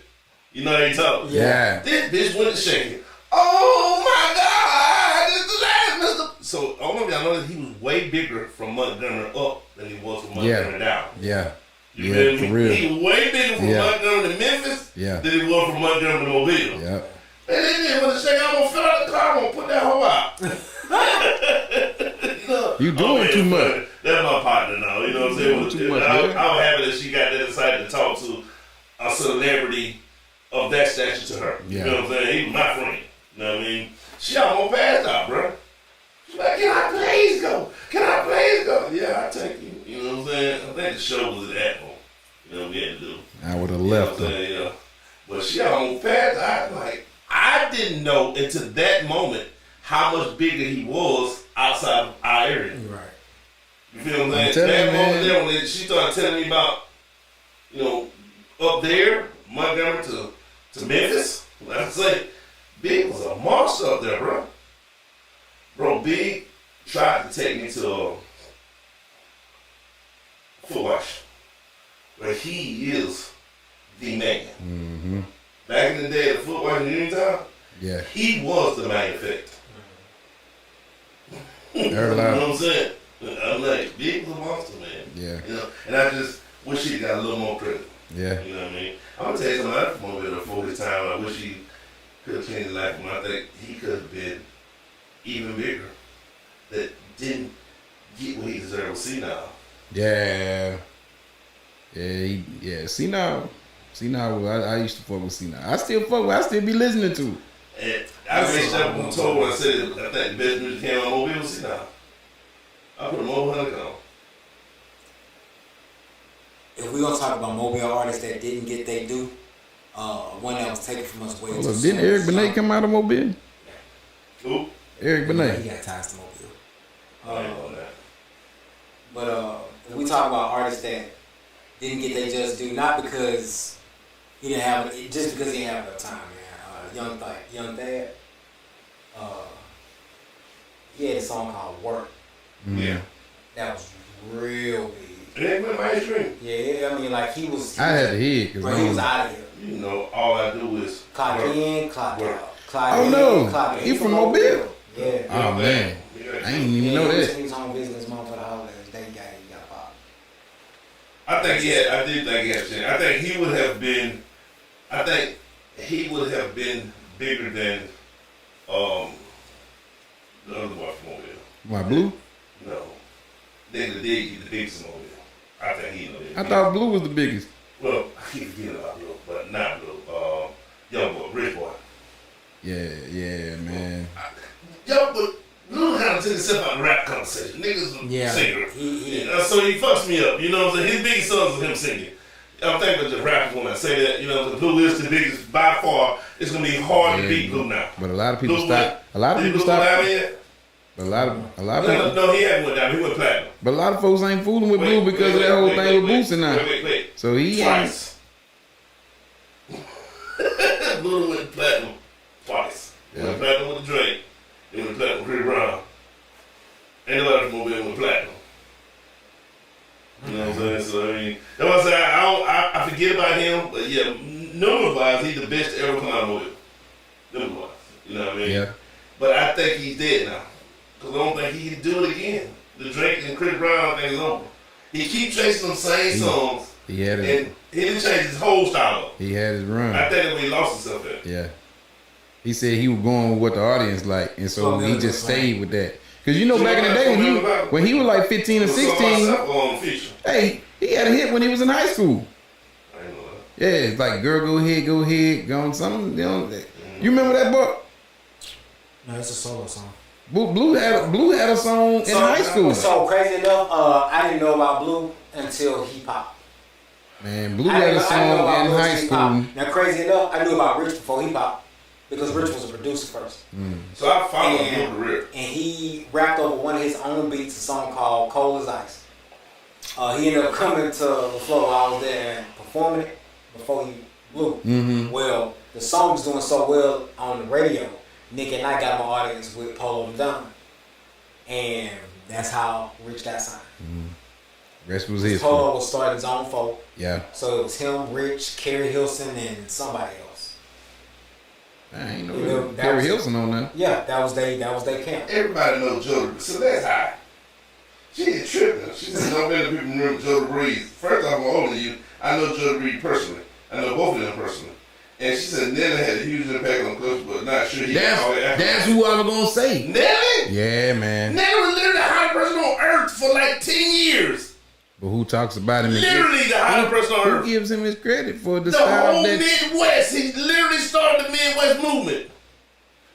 You know they talk. Yeah. This bitch went to shaking. Oh my God, this is the last Mr. So I don't know if y'all know that he was way bigger from Montgomery up than he was from Montgomery down. Yeah. You Yeah, feel me? for real. He was way bigger from Montgomery to Memphis Yeah. than he was from Montgomery to Mobile. Yeah. And then he was shaking. I'm gonna fill out the car. I'm gonna put that hoe out. You doing too much. That's my partner now. You know what I'm saying? Too much, I was yeah. happy that she got that excited to talk to a celebrity of that stature to her. Yeah. You know what I'm saying? He was my friend. You know what I mean? She almost passed out, bro. She's like, can I please go? Can I please go? Yeah, I'll take you. You know what I'm saying? I think the show was at that point. You know what we had to do. I would have You know left what I'm her. saying? Yeah. But she almost passed out. Like, I didn't know until that moment how much bigger he was outside of our area. Right. You feel what I'm I'm saying? telling That you, moment man. there when she started telling me about, you know, up there, Montgomery to Memphis, like I say, Big was a monster up there, bro. Bro, Big tried to take me to a foot wash. But he is the man. Mm-hmm. Back in the day, the foot wash in Uniontown, Yeah. he was the main effect. You know Heard a what lot. I'm saying? I'm like, Big was a monster, man. Yeah. You know, and I just wish he got a little more credit. Yeah. You know what I mean? I'm gonna tell you something. I'm gonna be before this time. I wish he could have changed his life. But I think he could have been even bigger. That didn't get what he deserved with senile. Yeah. Yeah. See now. I used to fuck with C now. I still be listening to it. And I reached up and told when I said I think the best music came on Mobile was senile. I put him over 100 on. If we're gonna talk about mobile artists that didn't get their due, one that was taken from us way too Didn't soon. Eric Benet come out of Mobile? Who? Eric He Benet. got ties to mobile. I ain't on that. But if we talk about artists that didn't get their just due, not because he didn't have it, just because he didn't have enough time, man. Young Thad, he had a song called "Work" Yeah. that was real big. It ain't been mainstream. Yeah, I mean, like he was. I had to hear it. Bro, he was out of here. You know, all I do is Clock work. in, clock Work. out. Clock Oh, in, no. clock in. He from Mobile? Yeah. Oh man, I ain't even know that. He was on business month for the holidays. They got popped. I did think he had a chance. I think he would have been bigger than the other boy from Mobile. My Blue? No. Nigga did get the biggest in Mobile. I think he know that. I thought Blue was the biggest. Well, I keep forgetting about Blue, but not Blue. Young boy, rich boy. Yeah, man. Yo, but Blue kind of took himself out of the rap conversation. Niggas a singer. He So he fucks me up. You know what I'm saying? His biggest songs are him singing. I'm thinking of the rappers when I say that. You know, Blue is the biggest by far. It's gonna be hard to beat Blue now. But a lot of people Blue stop. A lot of Did people Blue go stop. down yet? A lot of people. No, he hadn't went down. He went platinum. But a lot of folks ain't fooling with Blue because of that whole thing with Boosie now. Wait. So he ain't. Twice. Blue went platinum twice. He went platinum with Drake. He went platinum with Chris Brown. Ain't nobody from Mobile went platinum. You know what I'm saying? So I mean, that's why I say I forget about him. But yeah, numbers wise, he's the best to ever come out of Mobile. But I think he's dead now. Because I don't think he can do it again. The Drake and Chris Brown thing is over. He keep chasing them same songs. He had it. And he didn't change his whole style up. He had his run. I think that's when he lost himself at. Yeah. He said he was going with what the audience liked, and so he just stayed with that. Cause you know back in the day when he was like 15 or 16, hey, he had a hit when he was in high school. I ain't know that. Yeah, it's like girl, go ahead, go on something. You know, you remember that book? No, it's a solo song. Blue had a song in high school. So crazy enough, I didn't know about Blue until hip hop. Man, Blue had a song in high school. Now, crazy enough, I knew about Rich before hip hop because Rich was a producer first. So I followed him career. And he rapped over one of his own beats, a song called "Cold as Ice." He ended up coming to the floor while I was there and performing it before he blew. Mm-hmm. Well, the song was doing so well on the radio. Nick and I got my audience with Polo and Don. And that's how Rich got signed. Mm-hmm. Rest was his. Polo was starting his own folk. Yeah. So it was him, Rich, Kerry Hilson, and somebody else. I ain't know Kerry Hilson on that. Yeah, that was they camp. Everybody knows Joe. So that's high. She ain't tripping. She said, "Don't many people remember Joe Breeze." First off, I'm older than you. I know Joe Breeze personally. I know both of them personally. And she said Nelly had a huge impact on Coach, but not sure he got all that. That's who I was gonna say. Nelly? Yeah, man. Nelly was literally the hottest person on earth for like 10 years. But who talks about him? Literally the hottest person on earth. Who gives him his credit for the The style whole that? Midwest. He literally started the Midwest movement.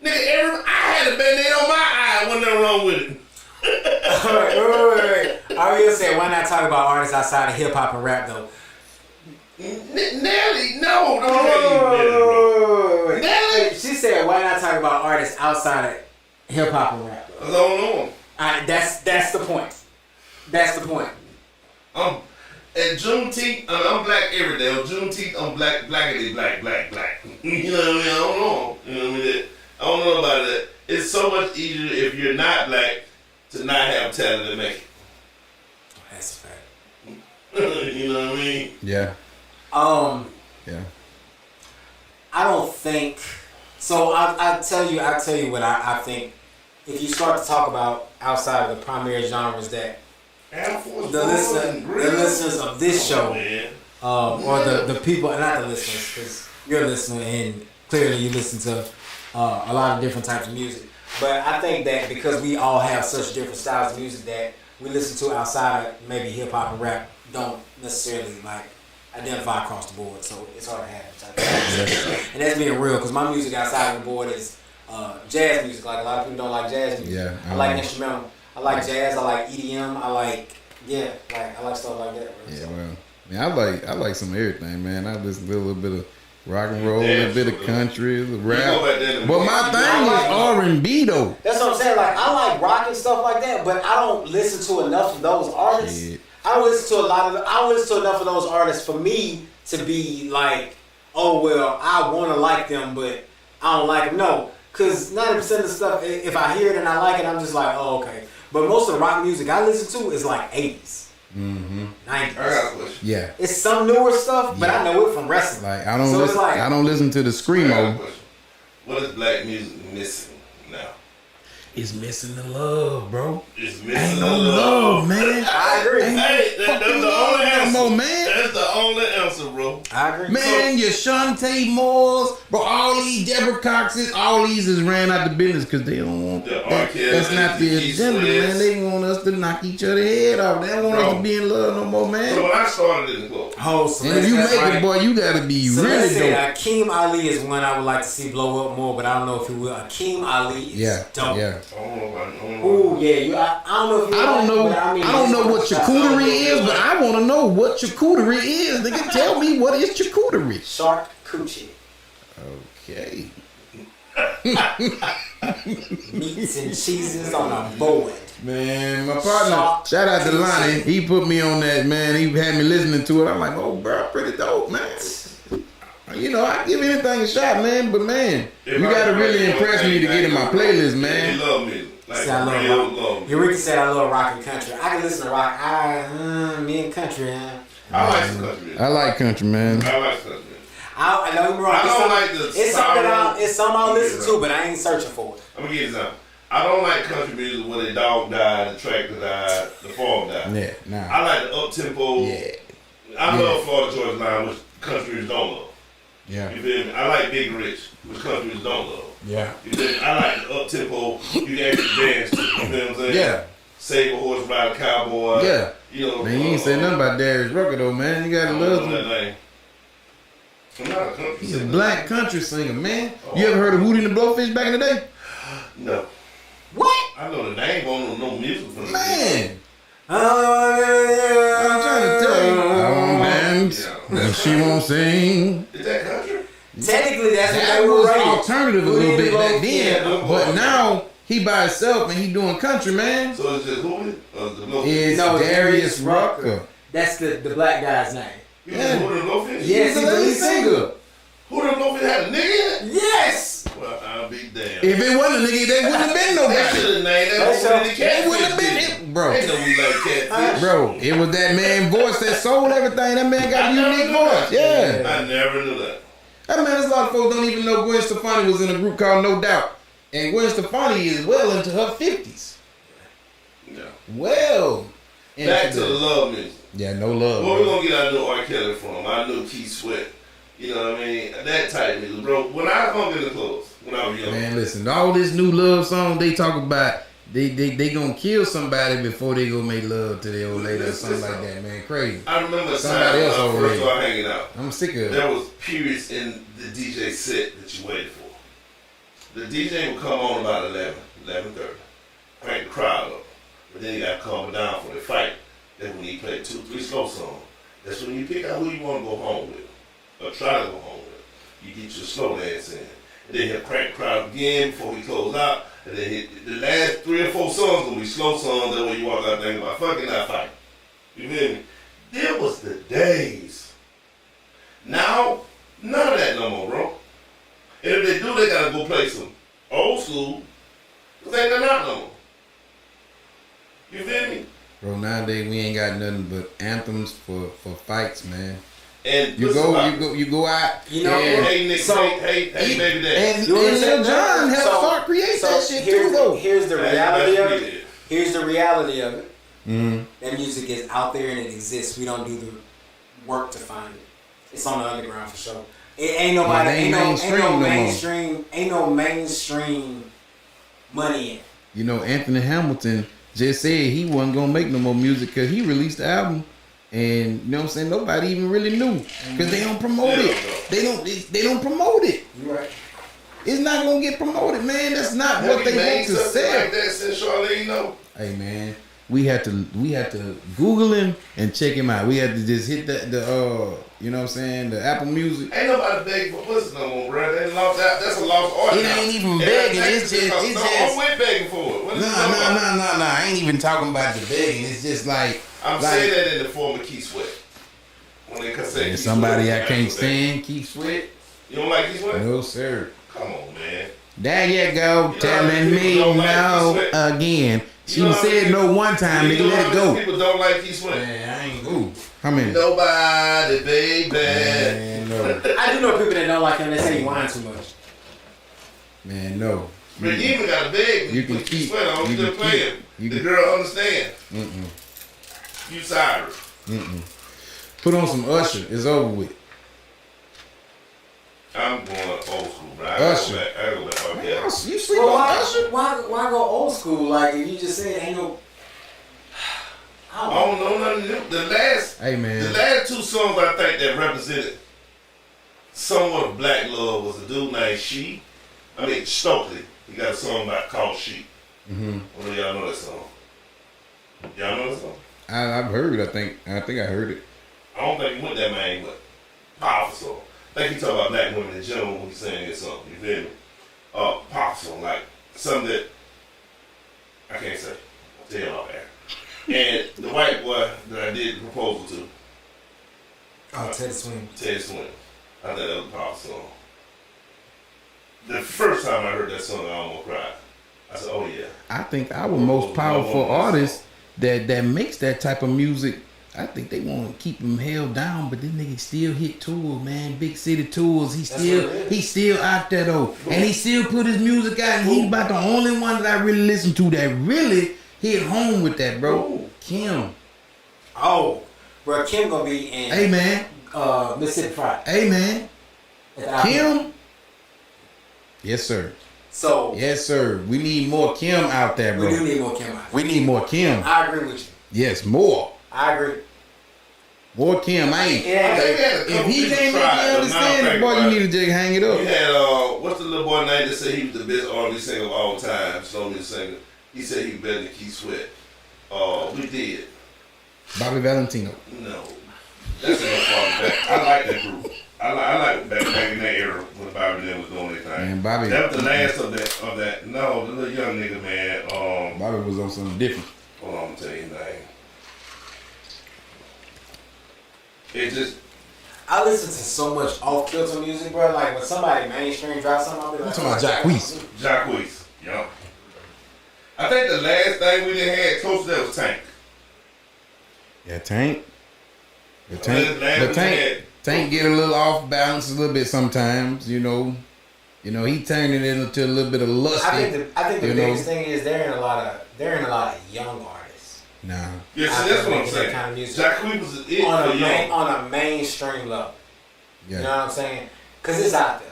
Nigga, I had a band-aid on my eye. Wasn't nothing wrong with it. Wait. I was gonna say, why not talk about artists outside of hip hop and rap though? Nelly, no. Nelly. She said, why not talk about artists outside of hip hop and rap? I don't know him. That's the point. That's the point. At Juneteenth, I'm black every day. On Juneteenth, I'm blackity black. You know what I mean? I don't know. You know what I mean? I don't know about that. It's so much easier if you're not black to not have talent to make it. That's a fact. You know what I mean? Yeah. Yeah. I don't think so. I'll tell you what I think. If you start to talk about outside of the primary genres that the listeners of this show, or the people, not the listeners, because you're a listener and clearly you listen to a lot of different types of music. But I think that because we all have such different styles of music that we listen to outside of maybe hip hop and rap don't necessarily like identify across the board, so it's hard to have. And that's being real, because my music outside of the board is jazz music. Like a lot of people don't like jazz music. Yeah, I like instrumental. I like jazz. I like EDM. I like stuff like that. Right? Yeah, well, man, I like some of everything, man. I listen to a little bit of rock and roll, a little bit of country, a little rap. But my thing is R&B though. That's what I'm saying. Like I like rock and stuff like that, but I don't listen to enough of those artists. Shit. I don't listen to enough of those artists for me to be like, oh well, I want to like them, but I don't like them. No, because 90% of the stuff, if I hear it and I like it, I'm just like, oh okay. But most of the rock music I listen to is like 80s, 90s. Yeah, it's some newer stuff, but I know it from wrestling. Like I don't listen to the screamo. What is black music missing now? It's missing the love, bro. It's missing Ain't the no love, man. I agree. Hey, that's the only answer. No more, man. That's the only answer, bro. I agree. Man, your Shantae Moores, bro, all these Deborah Coxes, all these is ran out the business because they don't want that. That's not the agenda, man. They want us to knock each other head off. They don't want us to be in love no more, man. So when I started in the club, and if you make it, boy, you gotta be really dope. Akeem Ali is one I would like to see blow up more, but I don't know if he will. Akeem Ali is dope. Yeah. Ooh, yeah. I don't know if you I don't know what charcuterie is, but I want to know what charcuterie is. Nigga, tell me what is charcuterie. Shark coochie. Okay. Meats and cheeses on a board. Man, my partner, shout out to Lonnie. He put me on that, man. He had me listening to it. I'm like, oh, bro, pretty dope, man. You know, I give anything a shot, man. But man, you gotta really impress me to get in my playlist, man. You love me. Like, I love rock. Eureka said I love rock and country. I can listen to rock. Me and country. I like some country music. I like country, man. I like country music. I know you're wrong. I don't like the It's something I'll listen to, but I ain't searching for it. I'm gonna give you something. I don't like country music where the dog died, the tractor died, the farm died. Yeah, nah. I like the up tempo. Yeah. I love Florida Georgia Line, which countries don't love. Yeah. You feel me? I like Big Rich, which countries don't love. Yeah. You feel me? I like the up tempo. You can actually dance to. You feel what I'm saying? Yeah. Save a horse, ride a cowboy. Yeah. You know. Man, you ain't say nothing about Darius Rucker though, man. You gotta love that him. name. I'm not a country He's a singer. black country singer, man. You ever heard of Hootie and the Blowfish back in the day? No. What? I know the name, but I don't know no music from the Man. I'm I'm trying to tell you. I won't dance and she won't sing. Is that country? Technically, that's what That they were was rated. alternative a little bit back then, Yeah. but now he by himself and he doing country, man. So it's just Hootie? Or the Blowfish? It's No, Darius Rucker. That's the black guy's name. You Yeah. know Hootie and the Blowfish? Yes, He's the lead singer. Hootie and the Blowfish had a nigga in it? Yes. Well, I'll be damned. If it wasn't a nigga, they wouldn't have been They nobody. should have named that That's Hootie and the so- They Catfish. wouldn't have been bitch. it, bro. They know we like catfish. Bro, it was that man voice that sold everything. That man got I a never unique knew voice. that. Yeah. I never knew that. That man, there's a lot of folks don't even know Gwen Stefani was in a group called No Doubt. And Gwen Stefani is well into her 50s. Yeah. Well. Back into to the love music. Yeah, no love. Where we bro. gonna get our new R. Kelly from? Our new Keith Sweat. You know what I mean? That type of music, bro. When I hung in the clubs, when I was young. Man, listen, all this new love song they talk about, they gonna kill somebody before they go make love to their old lady or something like that, man. Crazy. I remember a time Somebody when else I over first there. started hanging out. I'm sick of it. There was periods in the DJ set that you waited for. The DJ would come on about 11:30, crank the crowd up. But then he got to calm it down for the fight. That's when he played 2-3 slow songs. That's when you pick out who you want to go home with, or try to go home with. You get your slow dance in. And then he'll crank the crowd again before he close out. And then the last 3 or 4 songs gonna be slow songs. That way you walk out thinking about fucking that fight. You feel me? There was the days. Now, none of that no more, bro. And if they do, they gotta go play some old school. Cause they ain't not no more. You feel me? Bro, nowadays we ain't got nothing but anthems for fights, man. And You listen go about- you go out. You know, and, Hey Nick, So- hey baby daddy. and You Lil understand Jon that? helped start create that shit too, though. Here's the Hey, reality that's of what it. Here's the reality of it. Mm-hmm. That music is out there and it exists. We don't do the work to find it. It's on the underground for sure. It ain't nobody. It ain't mainstream no more. Ain't no mainstream money in it. You know, Anthony Hamilton just said he wasn't gonna make no more music because he released the album, and you know what I'm saying. Nobody even really knew because they don't promote it. They don't promote it. You right. It's not gonna get promoted, man. That's not Have what you they made want to something sell. like that since Charlene know? Hey man, we had to Google him and check him out. We had to just hit the you know what I'm saying, the Apple Music. Ain't nobody begging for pussy no more, bro. They lost that. That's a lost art. It now. ain't even And begging, I it's think just- because- it's no, just- we're begging for it. What is it talking about? Nah. I ain't even talking about the begging. It's just like I'm saying that in the form of Keith Sweat. When they say and Keith somebody Sweat, I can't stand, Keith Sweat. You don't like Keith Sweat? No sir. Come on, man. There you go, You know how telling many me people don't like no Keith Sweat? again. She You know how said many no one time, You nigga, know let how it many go. People don't like Keith Sweat. Man, I ain't. Ooh, how many? Nobody, baby. Man, no. I do know people that don't like him. They say he whine too much. Man, no. But you even got to beg when You you can put Keith keep- Sweat on. you You can just playing. keep- you The can- girl understand. Mm-mm. You sorry. Put on some Usher. It's over with. I'm going old school, bro. Usher. I go back. Okay. You sleep Well, on Usher? why go old school? Like if you just said ain't no. I I don't know. don't know nothing new. Hey The man. last 2 songs I think that represented somewhat of black love was a dude named Stokely. He got a song called She. Mm-hmm. Well, y'all know that song. Y'all know that song? I've heard. I think I heard it. I don't think he went that main, but powerful song. I think he talk about black women in general when he's saying this song. You feel me? Powerful song, like something that I can't say. I'll tell you off air. And the white boy that I did the proposal to, Oh, Teddy Swing. Ted Swin. I think that was a powerful song. The first time I heard that song, I almost cried. I said, "Oh yeah." I think our most powerful artist that makes that type of music I think they want to keep him held down, but this nigga still hit tours, man. Big city tours. He's still out there though, and he still put his music out. And he's about the only one that I really listen to that really hit home with that, bro. Kim. Oh, bro, Kim gonna be in. Hey man. Mississippi Friday. Hey man. Kim. Yes sir. So. Yes sir. We need more Kim out there, bro. We do need more Kim out there. We need more Kim. I agree with you. Yes, more. I agree. More Kim. I ain't. If he can't make you understand it, boy, you need to just hang it up. We had what's the little boy name that said he was the best R&B singer of all time? Slow music singer. He said he was better than Keith Sweat. We did. Bobby Valentino. No, that's enough far back. I like that group. I like back in that era when Bobby Lynn was doing their thing. Man, Bobby. That was the last of that. No, the little young nigga, man. Bobby was on something different. Hold on, I'm gonna tell you his name. It just. I listen to so much off-kilter music, bro. Like when somebody mainstream drops something, I'll be like, I'm talking about Jacquees. Jacquees, yup. I think the last thing we done had close to that was Tank. Yeah, Tank. Tank get a little off balance a little bit sometimes, you know. He turned it into a little bit of lust. I think the biggest thing is they're in a lot of young artists. Nah. Yeah, so that's what I'm saying. Kind of music Jacquees was it on a mainstream level. Yeah. You know what I'm saying? Because it's out there.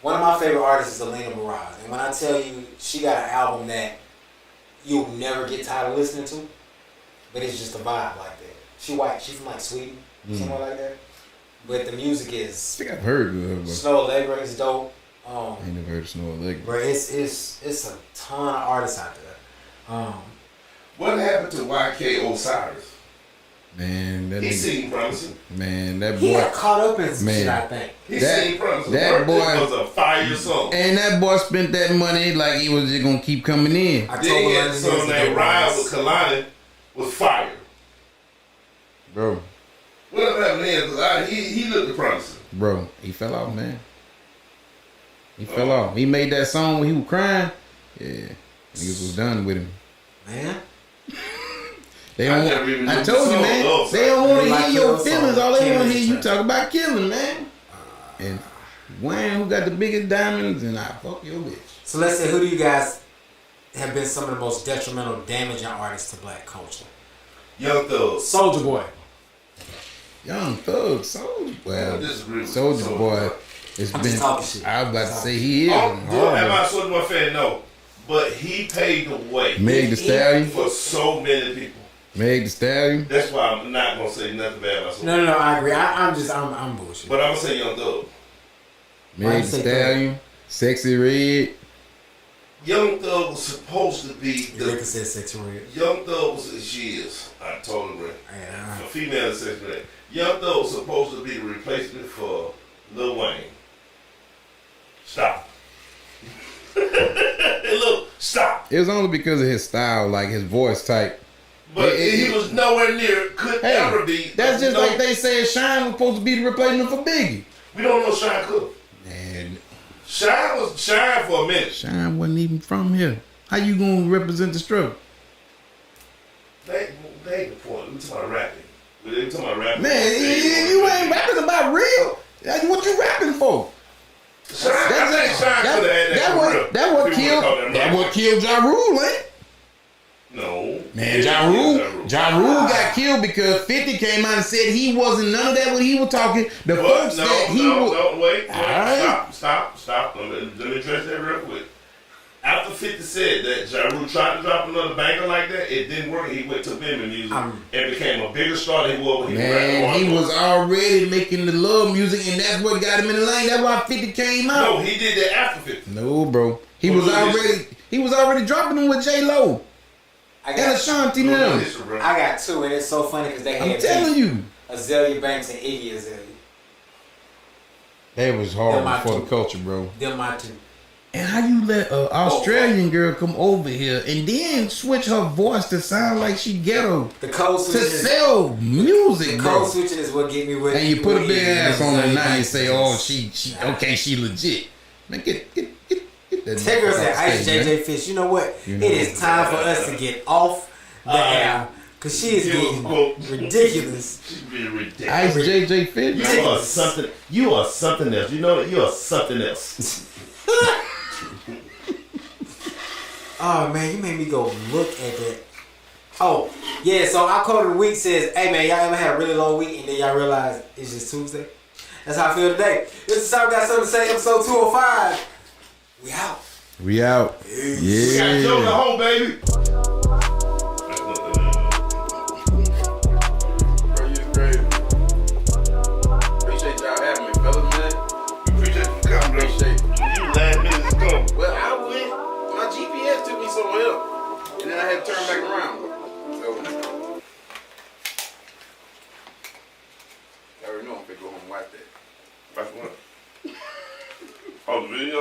One of my favorite artists is Alina Baraz, and when I tell you she got an album that you'll never get tired of listening to, but it's just a vibe like that. She white. She from like Sweden, somewhere like that. But the music is. I think I've heard of it. Snow Allegra is dope. I ain't never heard of Snow Allegra. But it's a ton of artists out there. What happened to YK Osiris? Man, that he nigga, seemed promising. Man, that boy. He got caught up in some shit, I think. He seemed promising. That boy was a fire song. And that boy spent that money like he was just gonna keep coming in. Then he had the song named Ride with Kalani was fire. Bro. What happened there? He looked promising. Bro, he fell off, man. He fell off. He made that song when he was crying. Yeah. Niggas was done with him. Man. They don't I told you, man. They don't want to hear your feelings. All they want to hear you talk about killing, man. And Wayne, who got the biggest diamonds, and I fuck your bitch. So let's say, who do you guys have been some of the most detrimental, damaging artists to black culture? Young Thug. Soulja Boy. Young Thug, Soulja Boy. It's I'm been. just talking shit. I was about to say he is. Am I a Soulja Boy fan? No, but he paved the way. Meg Thee Stallion for so many people. Meg Thee Stallion. That's why I'm not gonna say nothing bad about Soulja Boy. No, I agree. I'm bullshit. But I'm gonna say Young Thug. Meg Thee Stallion, Sexy Red. Young Thug was supposed to be Rick said Sexy Red. Young Thug was she is. I totally agree. Yeah. A female is Sexy Red. Young Thug was supposed to be the replacement for Lil Wayne. Stop. Look, stop. It was only because of his style, like his voice type. But he was nowhere near. Could ever be. That's just like they said Shine was supposed to be the replacement for Biggie. We don't know Shine Cook. Man, Shine was Shine for a minute. Shine wasn't even from here. How you gonna represent the struggle? They ain't the point. We talking about rapping. We talking about rapping. Man, you ain't rapping about real. That's what you rapping for. Shine, I think Shine could have had that. That what killed Ja Rule, ain't it? No. Man, Ja Rule got killed because 50 came out and said he wasn't none of that when he was talking. The folks that he was. Wait. Stop. Let me address that real quick. After 50 said that Ja Rule tried to drop another banger like that, it didn't work. He went to Bimmy music and became a bigger star than he was when he Man, he was already making the love music, and that's what got him in the lane. That's why 50 came out. No, he did that after 50. No, bro. He was already dropping them with J-Lo. And Ashanti now. I got two, and it's so funny because they had I'm telling you. Azalea Banks and Iggy Azalea. That was hard for the culture, bro. Them my two. And how you let an Australian girl come over here and then switch her voice to sound like she ghetto? The code switching to sell music, the bro. code switching is what get me with. And you put a big ass on her now and say, "Oh, she legit." Man, get that. Take her to Ice JJ Fish. You know what? It is time for us to get off the air Cause she is You getting quote. ridiculous. She's being ridiculous. Ice JJ Fit. You are something. You are something else. You know that you are something else. Oh man, you made me go look at that. Oh, yeah, so our quote of the week says, hey man, y'all ever had a really long week and then y'all realize it's just Tuesday? That's how I feel today. This is South Got Something to Say, episode 205. We out. We out. We got Joe Yeah. at home, baby. Bro, you crazy. Appreciate y'all having me, fellas, man. Appreciate you coming, bro. Appreciate it. You last minute is coming. Well, I went. My GPS took me somewhere else, and then I had to turn back around. So, I already know I'm gonna go home and watch that. That's what. Oh, the video?